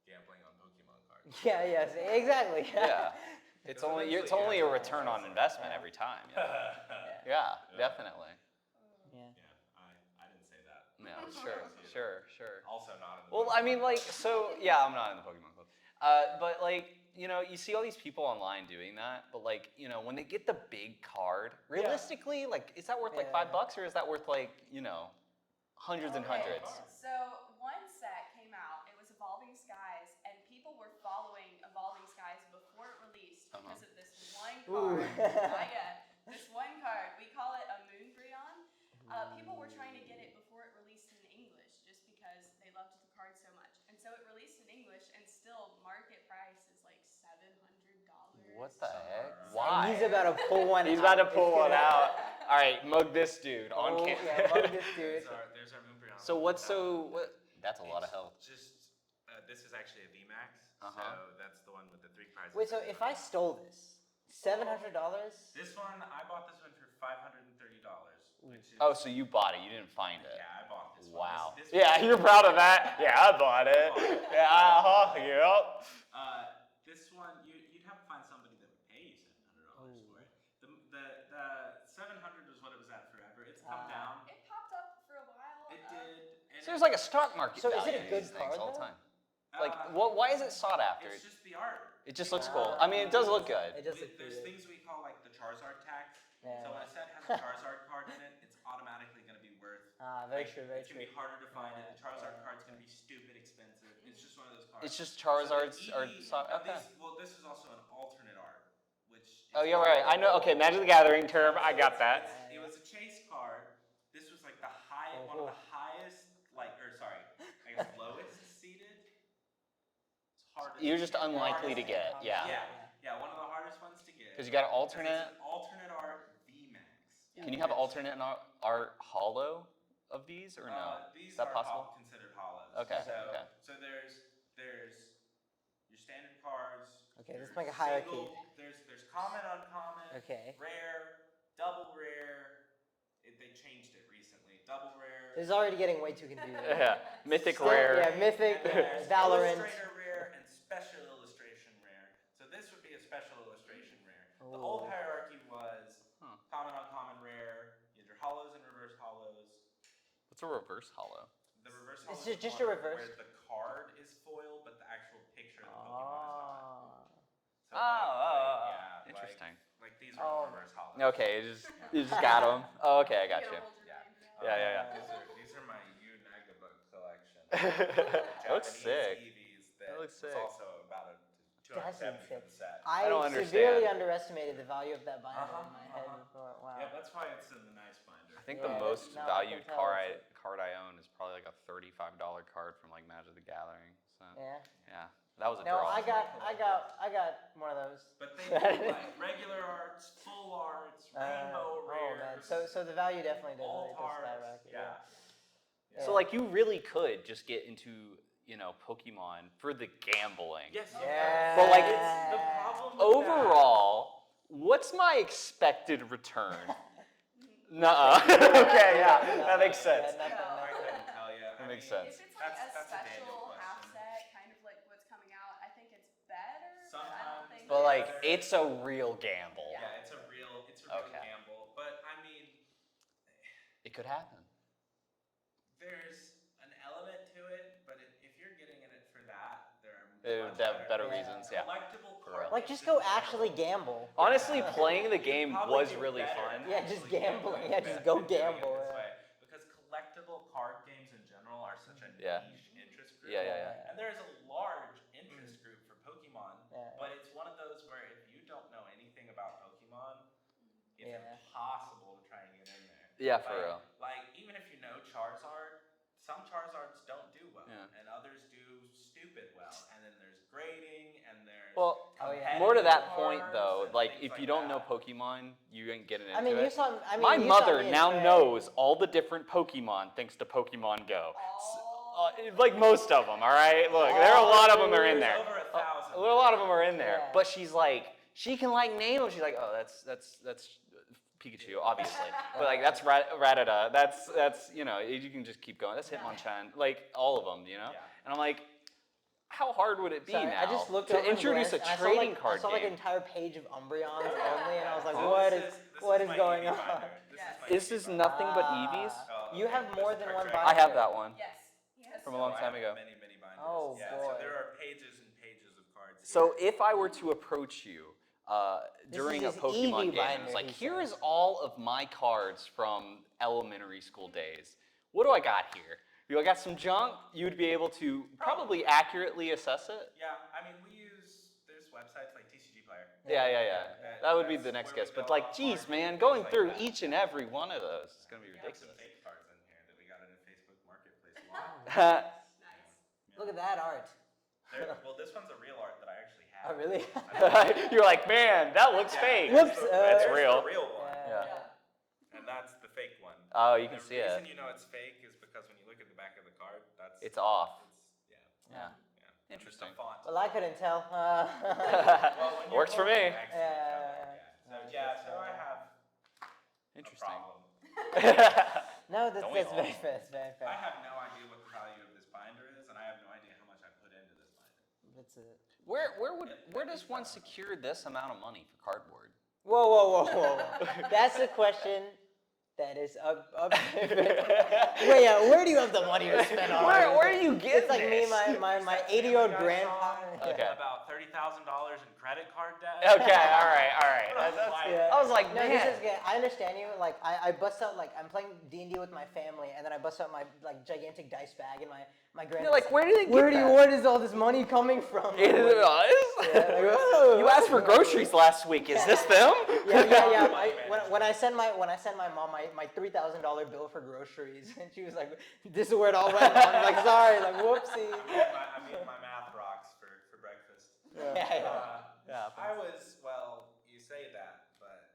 gambling on Pokemon cards. Yes, exactly. Yeah. It's only a return on investment every time. Yeah, definitely. Yeah, sure. Also not in the Well, I mean, like, so yeah, I'm not in the Pokemon Club, but like, you know, you see all these people online doing that, but like, you know, when they get the big card, realistically, like, is that worth like $5 or is that worth like, you know, hundreds and hundreds? So one set came out. It was Evolving Skies, and people were following Evolving Skies before it released because of this one card. Not yet. This one card. We call it a Moonbreon. People were trying to get it before it released in English, just because they loved the card so much. And so it released in English, and still market price is like $700. What the heck? And Why? he's about to pull one He's out. about to pull one out. All right, mug this dude on Oh, camera. yeah, mug this dude. There's our Moonbreon. So what's what? That's a lot of health. Just this is actually a VMAX, so that's the one with the 3 prizes. Wait, so if I stole this, $700? This one, I bought this one for $530, which is. Oh, so you bought it? You didn't find it? Yeah, I bought this one. Wow. This Yeah, one- you're proud of that. Yeah, I bought it. Yeah, yep. This one, you'd have to find somebody that would pay you $700 for it. The 700 was what it was at forever. It's come down. It popped up for a while. It did. And So there's like a stock market So is value it a to good these things card, all the though? time. Like, why is it sought after? It's just the art. It just looks cool. I mean, it does look good. It does look There's good. things we call like the Charizard tax. Yeah. So when a set has a Charizard card in it, it's automatically going to be worth. Very like, true, very It's going to true. be harder to find it. The Charizard card's going to be stupid expensive. It's just one of those cards. It's just Charizards So are the sought. Okay. this is also an alternate art, which. Oh, yeah, right. I know. Okay, Magic the Gathering term. I got that. It was a chase card. This was like the one of the highest, I guess lowest seeded. It's hard. You're just unlikely to get. Yeah. Yeah, one of the hardest ones to get. Because you got an alternate. It's an alternate art VMAX. Can you have alternate art hollow of these or no? These Is that are possible? considered hollows. Okay, So, okay. so there's your standard cards. Okay, this is your like a hierarchy. There's common, uncommon, Okay. rare, double rare. They changed it recently. Double rare. This is already getting way too confusing. Yeah. Mythic Still- rare. Yeah, Mythic, And there's Valorant. Illustrator rare and special illustration rare. So this would be a special illustration rare. The Ooh. old hierarchy was common, uncommon, rare. You had your hollows and reverse hollows. What's a reverse hollow? The reverse It's hollow is just one a reverse. where the card is foiled, but the actual picture of the Pokemon is not. So Interesting. Like these are reverse hollows. Okay, you just got them. Oh, okay, I got you. Yeah. These are my Unaga book collection. That looks sick. That looks sick. It's also about a That's 270 for insane. the set. I don't severely understand. underestimated the value of that binder in my head before. Wow. Yeah, that's why it's in the nice binder. I think Yeah, the most no, I valued can tell card I own is probably like a $35 card from like Magic the Gathering. So Yeah. that was a No, draw. I got one of those. But they do like regular arts, full arts, rainbow Oh man, rares. so the value definitely does alt arts. skyrocket. Yeah. So like you really could just get into Pokemon for the gambling. Yes. Yeah. But like It's the problem with overall, what's my expected return? Nuh-uh. Okay, yeah, that makes sense. that. I couldn't tell you. That makes sense. If it's like That's a a Daniel special half question. set, kind of like what's coming out, I think it's better. But I don't Sometimes. think But like it's- it's a real gamble. Yeah, it's a real Okay. gamble. But I mean, It could happen. there's an element to it. But if you're getting in it for that, there are much Better Yeah. reasons, yeah. Collectible For real. cards Like just in go general. actually gamble. Honestly, playing the game Probably was do really better fun. Yeah, just actually gambling. Yeah, just than go doing it gamble, this yeah. way. Because collectible card games in general are such a Yeah. niche interest group. Yeah. And there's a large interest group for Pokemon, Yeah. but it's one of those where if you don't know anything about Pokemon, it's Yeah. impossible to try and get in there. Yeah, for real. Like even if you know Charizard, some Charizards don't do well, Yeah. and others do stupid well. And then there's grading, and there's Well, Oh, yeah. more to that competitive point cards though, and like things if like you don't know that. Pokemon, you ain't getting into I mean, it. you saw. I mean, My you saw mother me and now Trey. knows all the different Pokemon thanks to Pokemon Go. Oh. Like most of them, all right? Look, there are a lot of them are in There's there. over 1,000. A lot of them are in there. Yeah. But she's like, she can like name them. She's like, oh, that's Pikachu, obviously. But like, that's Rattata. That's you can just keep going. That's Hitmonchan. Like all of them, Yeah. And I'm like, how hard would it be Sorry, now I just looked to over and introduce glanced, a and trading I card saw like an game? entire page of Umbreons only, and I was like, So what this is this what is my going Eevee on? binder. Yes. my This Eevee is binder. nothing but Eevees. Oh, You have okay. more There's than a one card binder. I have that one. Yes. He has From a so long I time have ago. Many binders. Oh, yeah, boy. So there are pages and pages of cards. So here. if I were to approach you during a is his Pokemon Eevee game, and binder, it's like, he here says. is all of my cards from elementary school days. What do I got here? I got some junk. You'd be able to probably accurately assess it. Yeah, I mean, there's websites like TCG Player. Yeah. That would be the That's next where we guess. But go like, off geez, market man, and going things through like that. each and every one of those is going to be We have some ridiculous. fake cards in here that we got in a Facebook Marketplace a lot. Nice. Look at that art. Well, this one's a real art that I actually have. Oh, really? You're like, man, that looks Yeah, fake. Whoops, That's there's real. the real one. Yeah. And that's the fake one. Oh, you And can see it. The reason you know it's fake is because when you look at the back of the card, It's off. Yeah. Interesting. The font. Well, I couldn't tell. Well, when you're Works for me. next to each other, So I have a Interesting. problem. No, that's Don't we very all? fair. It's very fair. I have no idea what the value of this binder is, and I have no idea how much I put into this binder. That's it. Where does one secure this amount of money for cardboard? Whoa. That's a question that is up. Wait, where do you have the money to spend on? Where do you get It's like me, my 80-year-old grandpa. Okay. About $30,000 in credit card debt. Okay, all right. Yeah. I was like, No, man. this is good. I understand you. Like, I bust out, like, I'm playing D&D with my family, and then I bust out my, like, gigantic dice bag, and my grandpa. You're like, where do they get that? Where is all this money coming from? It is. Yeah, like, whoa. You asked for groceries last week. Is this them? Yeah. When I send my mom my $3,000 bill for groceries, and she was like, "This is where it all went." I'm like, "Sorry, like, whoopsie." I'm eating my math rocks for breakfast. Yeah. Well, you say that, but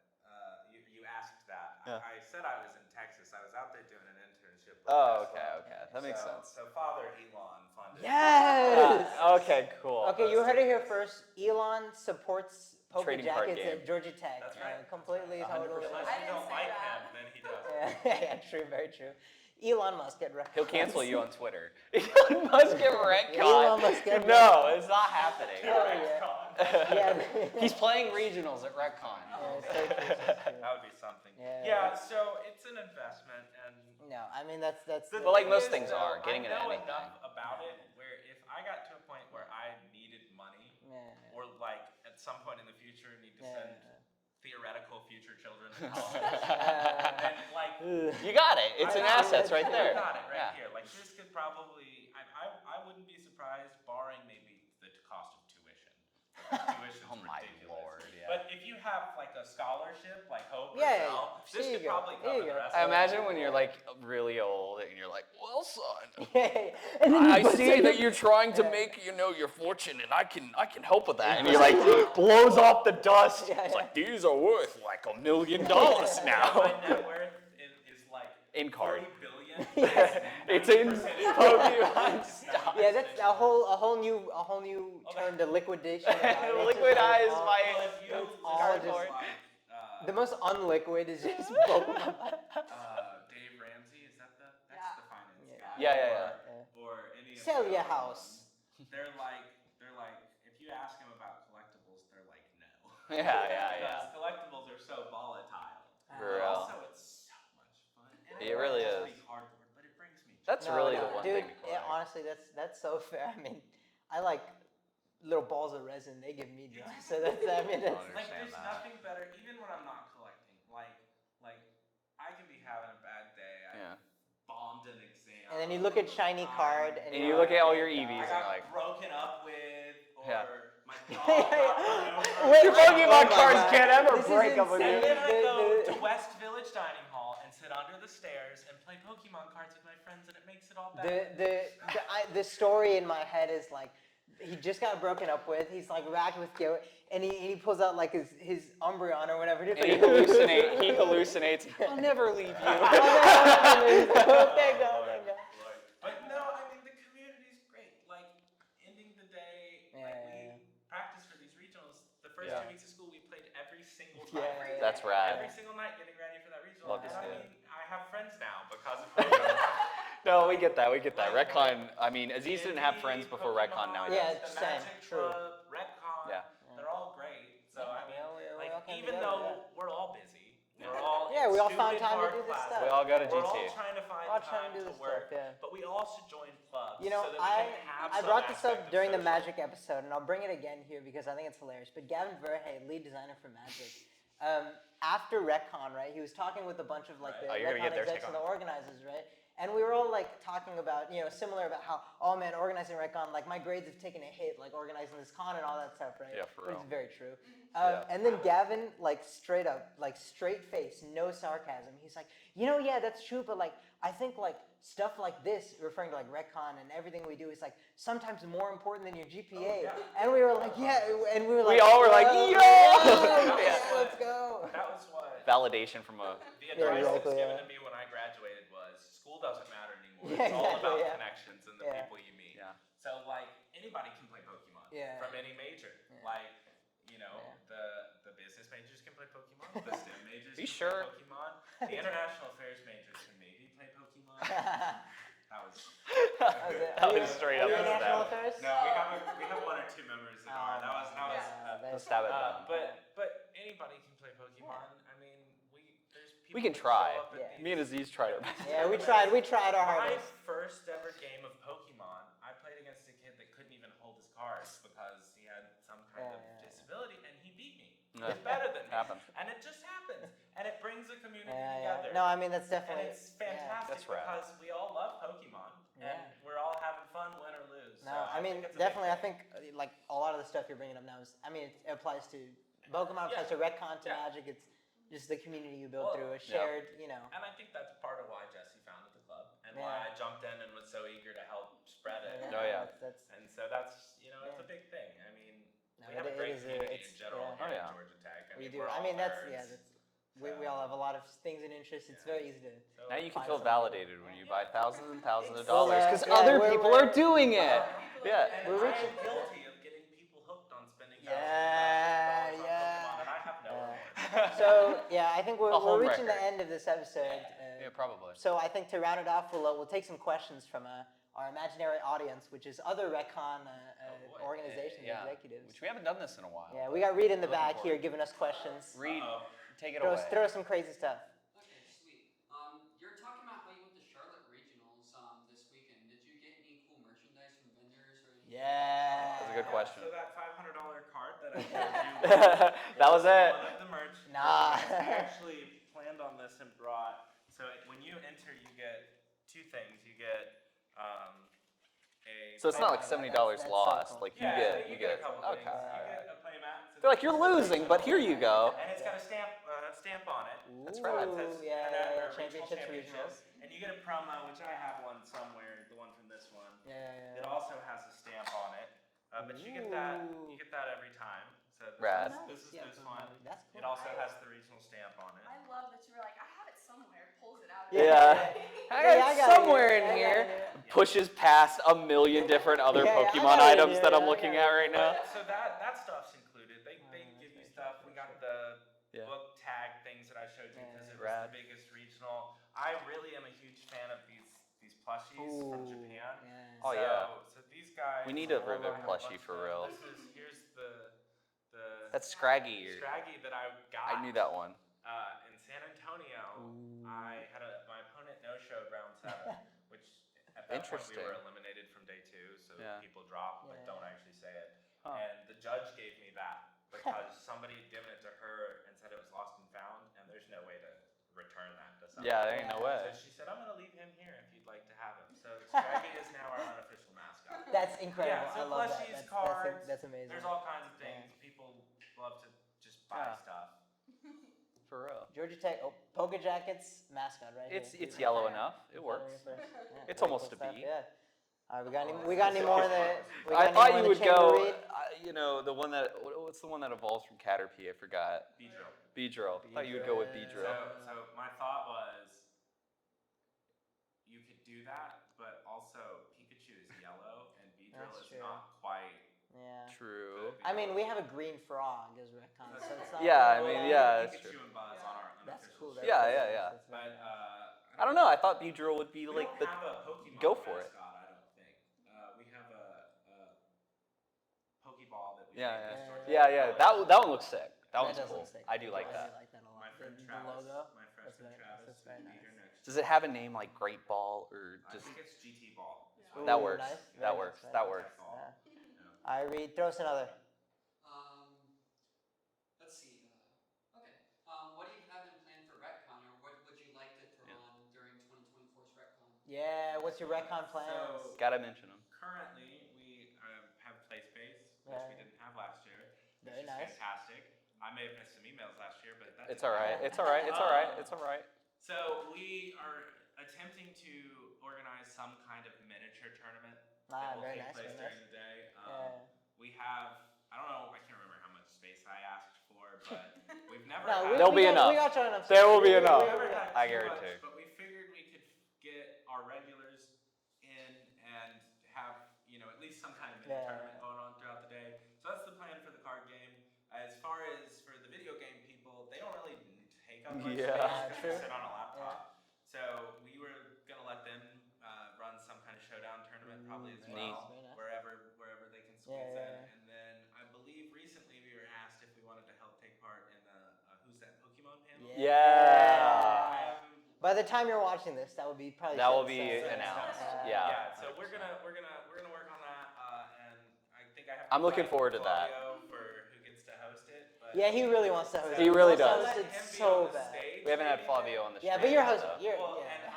you asked that. Yeah. I said I was in Texas. I was out there doing an internship. With Oh, Tesla. okay. That makes sense. So Father Elon funded. Yes. Okay, cool. Okay, you heard it here first. Elon supports Trading card PokéJackets game. at Georgia Tech. That's right. Completely totally. 100%. Unless I you didn't don't say like that. him, then he does. Yeah, true, very true. Elon Musk get wrecked. He'll cancel you on Twitter. Elon Musk get WreckCon. Elon Musk get No, it's not happening. Oh, yeah. He's playing regionals at WreckCon. So true. That would be something. Yeah. So it's an investment, and No, I mean that's. But like most thing is, things are, though, getting into I know anything. enough about it where if I got to a point where I needed money, or like at some point in the future need to send theoretical future children to college, and like You got it. It's an asset right there. I got it right Yeah. here. Like this could probably, I wouldn't be surprised, barring maybe the cost of tuition. Tuition's Oh my ridiculous. lord, yeah. But if you have like a scholarship, like Hope or Yeah, Bell, there this you could go. probably There cover you the go. rest I of it. imagine when you're like really old and you're like, well, son, And then I you put see it- that you're trying to make your fortune, and I can help with that. And he like blows off the dust. Yeah, It's yeah. like these are worth like $1 million now. My net worth is like In card. 40 billion. It's in Pokemon stock. Yeah, that's a whole new term to liquidation. Liquidize my Well, if you all start just- with, like, The most unliquid is just Pokemon. Dave Ramsey, is that that's the finance guy? Yeah. Or any of Sell the your other house. ones. They're like, if you ask them about collectibles, they're like, no. Yeah. Because collectibles are so volatile. For But real. also, it's so much fun. And It really might just is. be cardboard, but it brings me joy. That's really the one dude, thing to collect. honestly, that's so fair. I mean, I like little balls of resin. They give me joy. So that's. Like, understand there's that. nothing better, even when I'm not collecting. Like I can be having a bad day. I bombed an exam. And then you look at shiny card, and And you're you look like, at all your "Oh my EVs I God." and got like, broken up with, or Yeah. my dog got run over. Wait, your Pokemon oh my cards God. can't ever This is break up with insane. And you. then I go The- to West Village Dining Hall and sit under the stairs and play Pokemon cards with my friends, and it makes it all better. The story in my head is like, he just got broken up with. He's like racked with guilt, and he pulls out like his Umbreon or whatever. And he hallucinates. I'll never leave you. Thank God. But no, I mean the community's great. Like ending the day, we practice for these regionals. The first 2 weeks of school, we played every single time. Yeah. That's rad. Every single night, getting ready for that regional. Love to and see I it. mean, I have friends now because of Pokemon. No, we get that. WreckCon, I mean, Azeez didn't have friends before WreckCon, now he Yeah, does. the same, Magic true. Club, WreckCon, Yeah. they're all great. So I mean, Yeah, we all like came even together, though we're all busy, we're all Yeah, in we all found stupid time to hard do this classes. stuff. We all got a We're GT. all trying to find We're all trying time to do to this work, stuff, yeah. but we all should join clubs You know, so that we can have I some brought this aspect up of during the social. Magic episode, and I'll bring it again here because I think it's hilarious. But Gavin Verhey, lead designer for Magic, after WreckCon, right? He was talking with a bunch of like the Oh, you're gonna WreckCon get their execs take and the on it. organizers, right? And we were all like talking about, similar about how, oh man, organizing WreckCon, like my grades have taken a hit, like organizing this con and all that stuff, right? Yeah, for real. It's very true. Yeah. And then Gavin, like straight up, like straight face, no sarcasm. He's like, yeah, that's true, but like I think like stuff like this, referring to like WreckCon and everything we do, is like sometimes more important than your GPA. And we were like, and we were like, We all were like, yo! Yeah, let's go. That was what Validation from a. the advice that was exactly, given yeah. to me when I graduated was school doesn't matter anymore. Yeah, It's all exactly, about yeah. connections and the Yeah. people you meet. Yeah. So like anybody can play Pokemon Yeah. from any major. Like, the business majors can play Pokemon, the STEM majors You can sure? play Pokemon, the international affairs majors can maybe play Pokemon. That was That was straight up. International and down. affairs? no, we have one or two members in our. That was Let's stab it down. but anybody can play Pokemon. I mean, there's people We can that try. show up at Yeah. these- Me and Azeez tried our best. Yeah, we tried our My hardest. first ever game of Pokemon, I played against a kid that couldn't even hold his cards because he had some kind of disability, and he beat me. Yeah. He's better than me. Happens. And it just happens. And it brings the community Yeah. together. No, I mean that's And definitely. it's fantastic That's rad. because we all love Pokemon, and Yeah. we're all having fun, win or lose. No, So I mean think it's a big definitely. I thing. think like a lot of the stuff you're bringing up now is. I mean, it applies to Pokemon, applies to WreckCon, to Yeah. Magic. It's just the community you build Well, through a yeah. shared, And I think that's part of why Jesse founded the club and Yeah. why I jumped in and was so eager to help spread it. Oh, yeah. That's And so that's, it's Yeah. a big thing. I mean, No, we have a it great is community it's- in general yeah. here Oh, yeah. at Georgia Tech. I we mean, do. we're I all mean that's nerds. we all have a lot of things and interests. It's very easy to. So- Now you can Find feel something. validated when you buy thousands and thousands of Well, dollars because yeah, other we're- people we're- are doing it. Yeah. And We're I reaching- am guilty of getting people hooked on spending Yeah, thousands of dollars on yeah. Pokemon, and I have no Yeah. remorse. So yeah, I think A we're home reaching the record. end of this episode. Yeah, probably. So I think to round it off, we'll take some questions from our imaginary audience, which is other WreckCon boy. organizations, Yeah. executives. Which we haven't done this in a while. Yeah, we got Reed in the Looking back forward. here giving us questions. Reed, take it Throw, away. throw some crazy stuff. Okay, sweet. You're talking about how you went to Charlotte Regionals this weekend. Did you get any cool merchandise from vendors or anything? Yeah. That's a good question. So that $500 card that I showed you. That was it. One of the merch. Nah. I actually planned on this and brought. So when you enter, you get two things. You get a. So it's not like That's $70 so lost. cool. Like Yeah, you get. a couple Okay. things. You get a playmat. So They're like, you're losing, but here you go. And it's got a stamp on it. That's rad. Ooh, That says yeah, Canada championships, Regionals. regionals. And you get a promo, which I have one somewhere, the one from this one. Yeah. It also has a stamp on it. But you get that every time. So Rad. this is Yeah, this one. That's cool. It also has the regional stamp on it. I love that you were like, I have it somewhere, pulls it out. Yeah. I Yeah, got I it got it somewhere here. in I got here. it here. Pushes past a million different other Yeah, I Pokemon got it items here, that I'm yeah, I looking got at it. right now. So that stuff's included. They give you stuff. We got the Yeah. book tag things that I showed you because it was Rad. the biggest regional. I really am a huge fan of these plushies from Ooh, Japan. yeah. Oh, yeah. So these guys. We need a I have Rivet bunch plushie of for them. real. Here's the That's Scraggy. Scraggy that I got. I knew that one. In San Antonio, I had my opponent no-showed round 7, which at that point we Interesting. were eliminated from day 2, so Yeah. people drop but Yeah. don't actually say it. Huh. And the judge gave me that because somebody had given it to her and said it was lost and found, and there's no way to return that to somebody. Yeah, there ain't no way. So she said, I'm going to leave him here if you'd like to have him. So Scraggy is now our unofficial mascot. That's incredible. Yeah, so I love that. plushies, cards. That's amazing. There's all kinds of things. People love to just buy Yeah. stuff. For real. Georgia Tech, PokéJackets mascot right It's here. yellow enough. It works. Yeah, It's very almost cool a stuff, B. Yeah. All right, we got any more of the? we got I any thought more you of the would chamber go. read? The one that what's the one that evolves from Caterpie? I forgot. Beedrill. Beedrill. I thought you would go with Beedrill. So my thought was, you could do that, but also Pikachu is yellow and Beedrill That's is true. not quite. Yeah. True. I mean, we have a green frog as WreckCon, so it's not. Yeah, I really- mean, yeah, that's Pikachu true. and Buzz on our That's unofficial cool. show. That's Yeah, cool. yeah, yeah. That's very But cool. I don't know. I thought Beedrill would be we like don't the. have a Pokemon go for it. mascot, I don't think. We have a Pokeball that we Yeah, made yeah. this towards Yeah, the yeah. college. That one looks sick. That one's does cool. look sick. I do like I that. do like that a lot. My friend The Travis logo. my That's freshman very nice. Travis, That's who very will be nice. here next Does it have a name like Great Ball or I just? think it's GT Ball. That Ooh, works. nice. That Very works. nice, That very works. That's all. Yeah. Yeah. All right, Reed, throw us another. Let's see. Okay. What do you have in plan for WreckCon, or what would you like to throw on during 2024's WreckCon? Yeah, what's your RecCon plans? So Gotta mention them. currently we have play space, which Yeah. we didn't have last year, which Very is nice. fantastic. I may have missed some emails last year, but that's It's all right. It's all right. It's all right. It's all right. So we are attempting to organize some kind of miniature tournament that will very take nice, place very during nice. the day. Yeah. We have, I don't know, I can't remember how much space I asked for, but we've never No, had. There'll be enough. We got you enough. There will be We've enough. never had I too guarantee. much, but we figured we could get our regulars in and have, at least some kind of mini tournament going on throughout the day. So that's the plan for the card game. As far as for the video game people, they don't really take up much Yeah. space because True. they sit on a laptop. So we were gonna let them run some kind of showdown tournament probably as Neat. well, Very nice. wherever they can squeeze in. Yeah. And then I believe recently we were asked if we wanted to help take part in the Who's That Pokemon panel. Yeah. By the time you're watching this, that would be probably. That will set, be so- announced. Yeah. Yeah. So we're gonna work on that, and I think I have. I'm looking fight forward to that. Flavio for who gets to host it. But Yeah, he really wants to host. He really He wants does. to Let host him it be so on the bad. stage, We haven't had maybe. Flavio on the Yeah, stream. but you're yet, hosting. though. You're, Well, yeah. and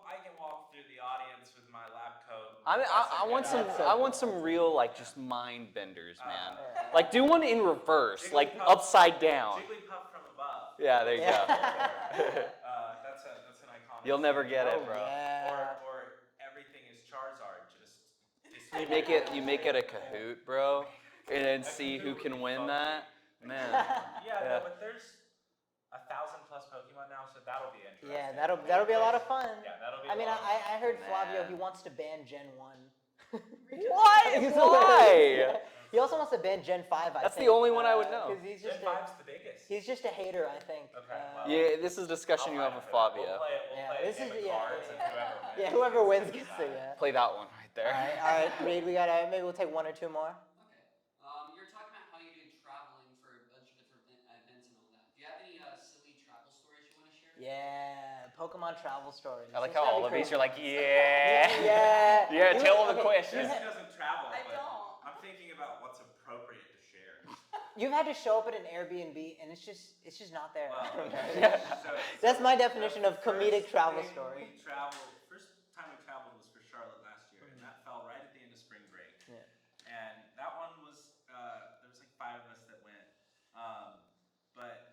I can walk through the audience with my lab coat. I want some. That's so I want cool. some real just mind benders, man. Yeah. Like do one in reverse, like Jigglypuff- upside down. Jigglypuff from above. Yeah, there you Yeah. go. That's an iconic. You'll never scene. get it, Oh, bro. yeah. Or everything is Charizard. Just You make it a Kahoot, bro, and then see who can win that. Man. Yeah, Yeah. no, but there's 1,000+ Pokemon now, so that'll be interesting. Yeah, that'll be a lot of fun. Yeah, that'll be. I mean, I heard Flavio, Man. he wants to ban Gen 1. Why? He's Why? hilarious. He also wants to ban Gen 5, I That's think. the only one I would know. 'Cause he's Gen just 5's the biggest. he's just a hater, I think. Okay, well. Yeah, this is a discussion you I'll have with fight for that. Flavio. We'll Yeah, play this a game is- of yeah, cards, yeah. and whoever wins. Yeah, whoever wins gets gets it, yeah. Play that one right there. All right, Reed, we gotta, maybe we'll take one or two more. Okay. You're talking about how you do traveling for a bunch of different events and all that. Do you have any silly travel stories you want to share? Yeah, Pokemon travel stories. I like It's how gotta all be of these crazy. are like, yeah. Yeah. Yeah, You- tell them the okay, question. you Jesse ha- doesn't travel, I but don't. I'm thinking about what's appropriate to share. You've had to show up at an Airbnb and it's just not there. Well, so That's my definition the of comedic first travel thing story. First time we traveled was for Charlotte last year, and that fell right at the end of spring break. Yeah. And that one was, there was like 5 of us that went, but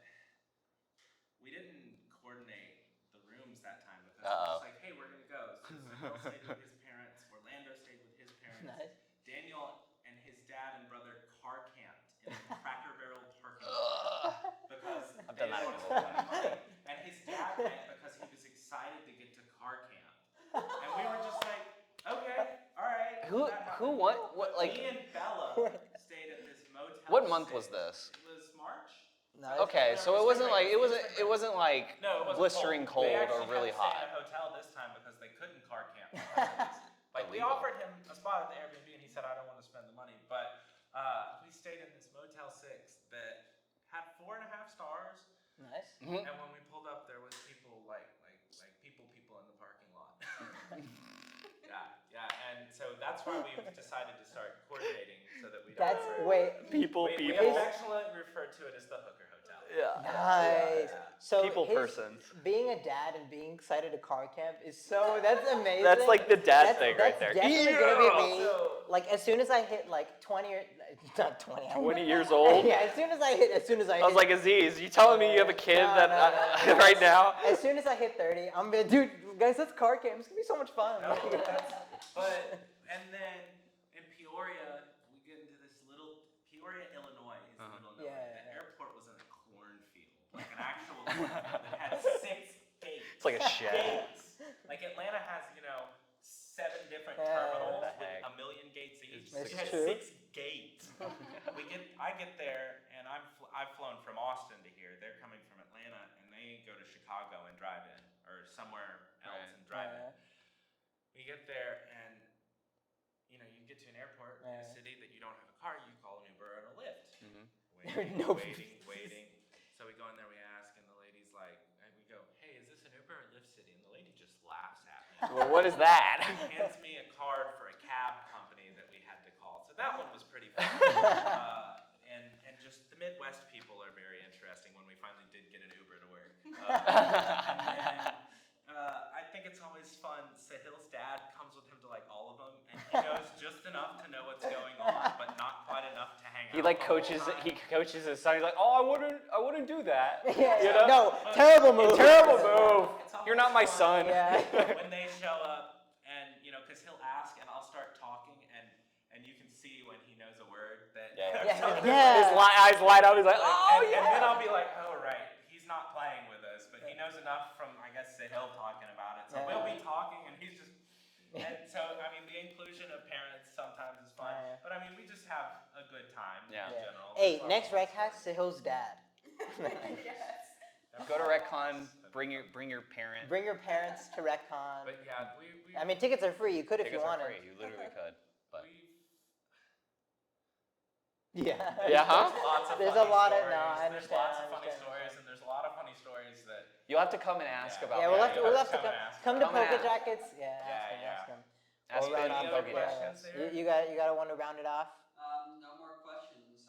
we didn't coordinate the rooms that time because it was like, hey, we're gonna go. So Zachel stayed with his parents, Orlando stayed with his parents, Nice. Daniel and his dad and brother car camped in the Cracker Barrel parking lot because I've they done that didn't before. want to spend money. And his dad went because he was excited to get to car camp. And we were just like, okay, all right. Who that who happened. what Me like and Bella stayed at this Motel what month 6. was this? It was March. Nice. Okay, so it wasn't like it wasn't like No, it wasn't blistering cold They or actually really had to stay hot. in a hotel this time because they couldn't car camp. Like we Illegal. offered him a spot at the Airbnb and he said, I don't want to spend the money. But we stayed in this Motel 6 that had 4.5 stars. Nice. Mhm. And when we pulled up, there was people like people in the parking lot. yeah. And so that's why we've decided to start coordinating so that we don't. That's wait. People. We affectionately refer to it as the hooker hotel. Yeah. Nice. So People his- persons. Being a dad and being excited to car camp is that's amazing. That's like the dad That's- thing right that's there. definitely gonna be Yeah. me. So- Like as soon as I hit like 20 or not 20. 20 years old. Yeah, as soon as I hit. I was like, Azeez, you telling me you have a kid No, no. right now? As soon as I hit 30, I'm gonna, dude, guys, let's car camp. It's gonna be so much fun. No, but and then in Peoria, we get into this little Peoria, Illinois is the middle of nowhere. Yeah. The airport was in a cornfield, like an actual cornfield. It had 6 gates. It's like a shed. Gates. Like Atlanta has, 7 different Yeah. terminals What the with heck? a million gates each. That's We had true. 6 gates. I get there and I've flown from Austin to here. They're coming from Atlanta and they go to Chicago and drive in or somewhere else Right. and drive in. We get there and you get to an airport in a city that you don't have a car, you call an Uber or a Lyft. Mhm. Waiting, No. waiting. So we go in there, we ask, and the lady's like, we Well, what is that? He hands me a card for a cab company that we had to call. So that one was pretty fun. And just the Midwest people are very interesting when we finally did get an Uber to work. I think it's always fun. Sahil's dad comes with him to like all of them, and he knows just enough to know what's going on, but not quite enough to hang out. He like coaches his son. He's like, oh, I wouldn't do that. Yeah, You know? No, terrible move. Terrible move. It's always You're not my fun son. Yeah. when they show up, and because he'll ask, and I'll start talking, and you can see when he knows a word that. Yeah. His eyes light up. He's like, oh and, yeah. and then I'll be like, oh right, he's not playing with us, but he knows enough from I guess Sahil talking about it. So we'll be talking, and he's just. And so I mean, the inclusion of parents sometimes is fun, but I mean, we just have a good time in general. Hey, next WreckCast, Sahil's dad. Yes. Go to WreckCon. Bring your parent. Bring your parents to WreckCon. But yeah, I mean, tickets are free. You could if you Tickets are wanted. free. You literally could. But Yeah. Yeah, huh? Lots of There's funny a lot of stories. no. I There's understand. lots I of funny understand. stories, and there's a lot of funny stories that. you'll have to come and ask Yeah. about. Yeah, we'll that. have to come to Come and ask. PokéJackets. Yeah, Yeah, ask him. Ask We'll for round any off other PokéJackets. questions there? You got one to round it off. No more questions.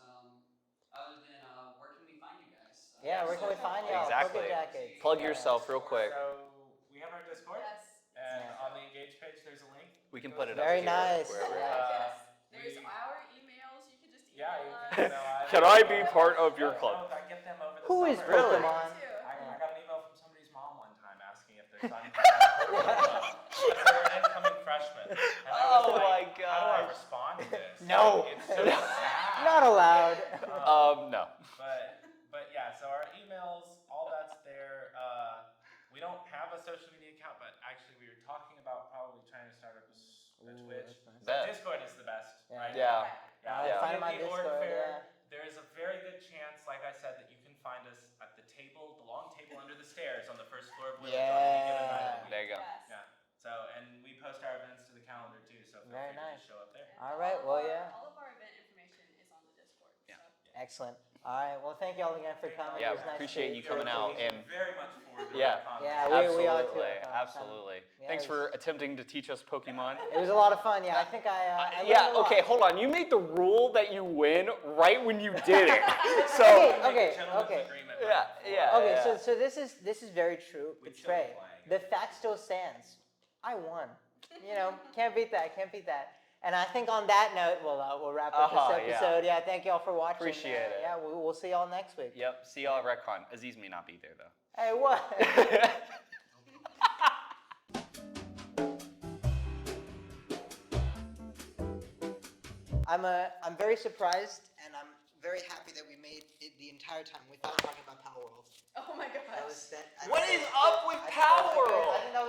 Other than where can we find you guys? Yeah, where can we find y'all? Exactly. PokéJackets. Plug yourself real quick. So we have our Discord, Yes. and Yeah. on the Engage page, there's a link. We can put it up Very here. nice. Wherever. Yeah. There's we- our emails. You can just Yeah, email you us. can email us. Can I be part of your I club? get them over the Who is summer. Really? Pokemon? I got an email from somebody's mom one time asking if their son could have a Pokemon club. But they were an incoming freshman. And I was Oh like, my how do I gosh. respond to this? No. Like, it's so sad. Not allowed. No. But yeah, so our emails, all that's there. We don't have a social media account, but actually we were talking about probably trying to start up a Twitch. that's nice. So Bet. Discord is the best, Yeah. right? Yeah. Yeah. Find him on In the org Discord, fair, yeah. there is a very good chance, like I said, that you can find us at the table, the long table under the stairs on the first floor of Willage on any given night of the week. There you go. Yes. Yeah. So, and we post our events to the calendar too, so feel Very free to nice. just show up there. All right, well, yeah. All of our event information is on the Discord. Yeah. So. Excellent. All right, well, thank y'all again for coming. Yeah, It was nice appreciate to- you coming out and very much forward to Yeah. our Yeah, conversation. we are too. Absolutely. Yeah, Thanks it was- for attempting to teach us Pokemon. It was a lot of fun. Yeah, I think I learned Yeah, a lot. okay, hold on. You made the rule that you win right when you did it. So Okay. Gentleman's agreement Yeah, right before. yeah. Okay, so this is very true. We But should Trey, be playing the it. fact still stands. I won. You know, can't beat that. Can't beat that. And I think on that note, we'll wrap up this yeah. episode. Yeah, thank y'all for watching. Appreciate it. Yeah, we'll see y'all next week. Yep, see y'all at RecCon. Azeez may not be there though. Hey, what? I'm very surprised, and I'm very happy that we made it the entire time without talking about Power World. Oh my gosh. That was that. What is up with Power World? I think that was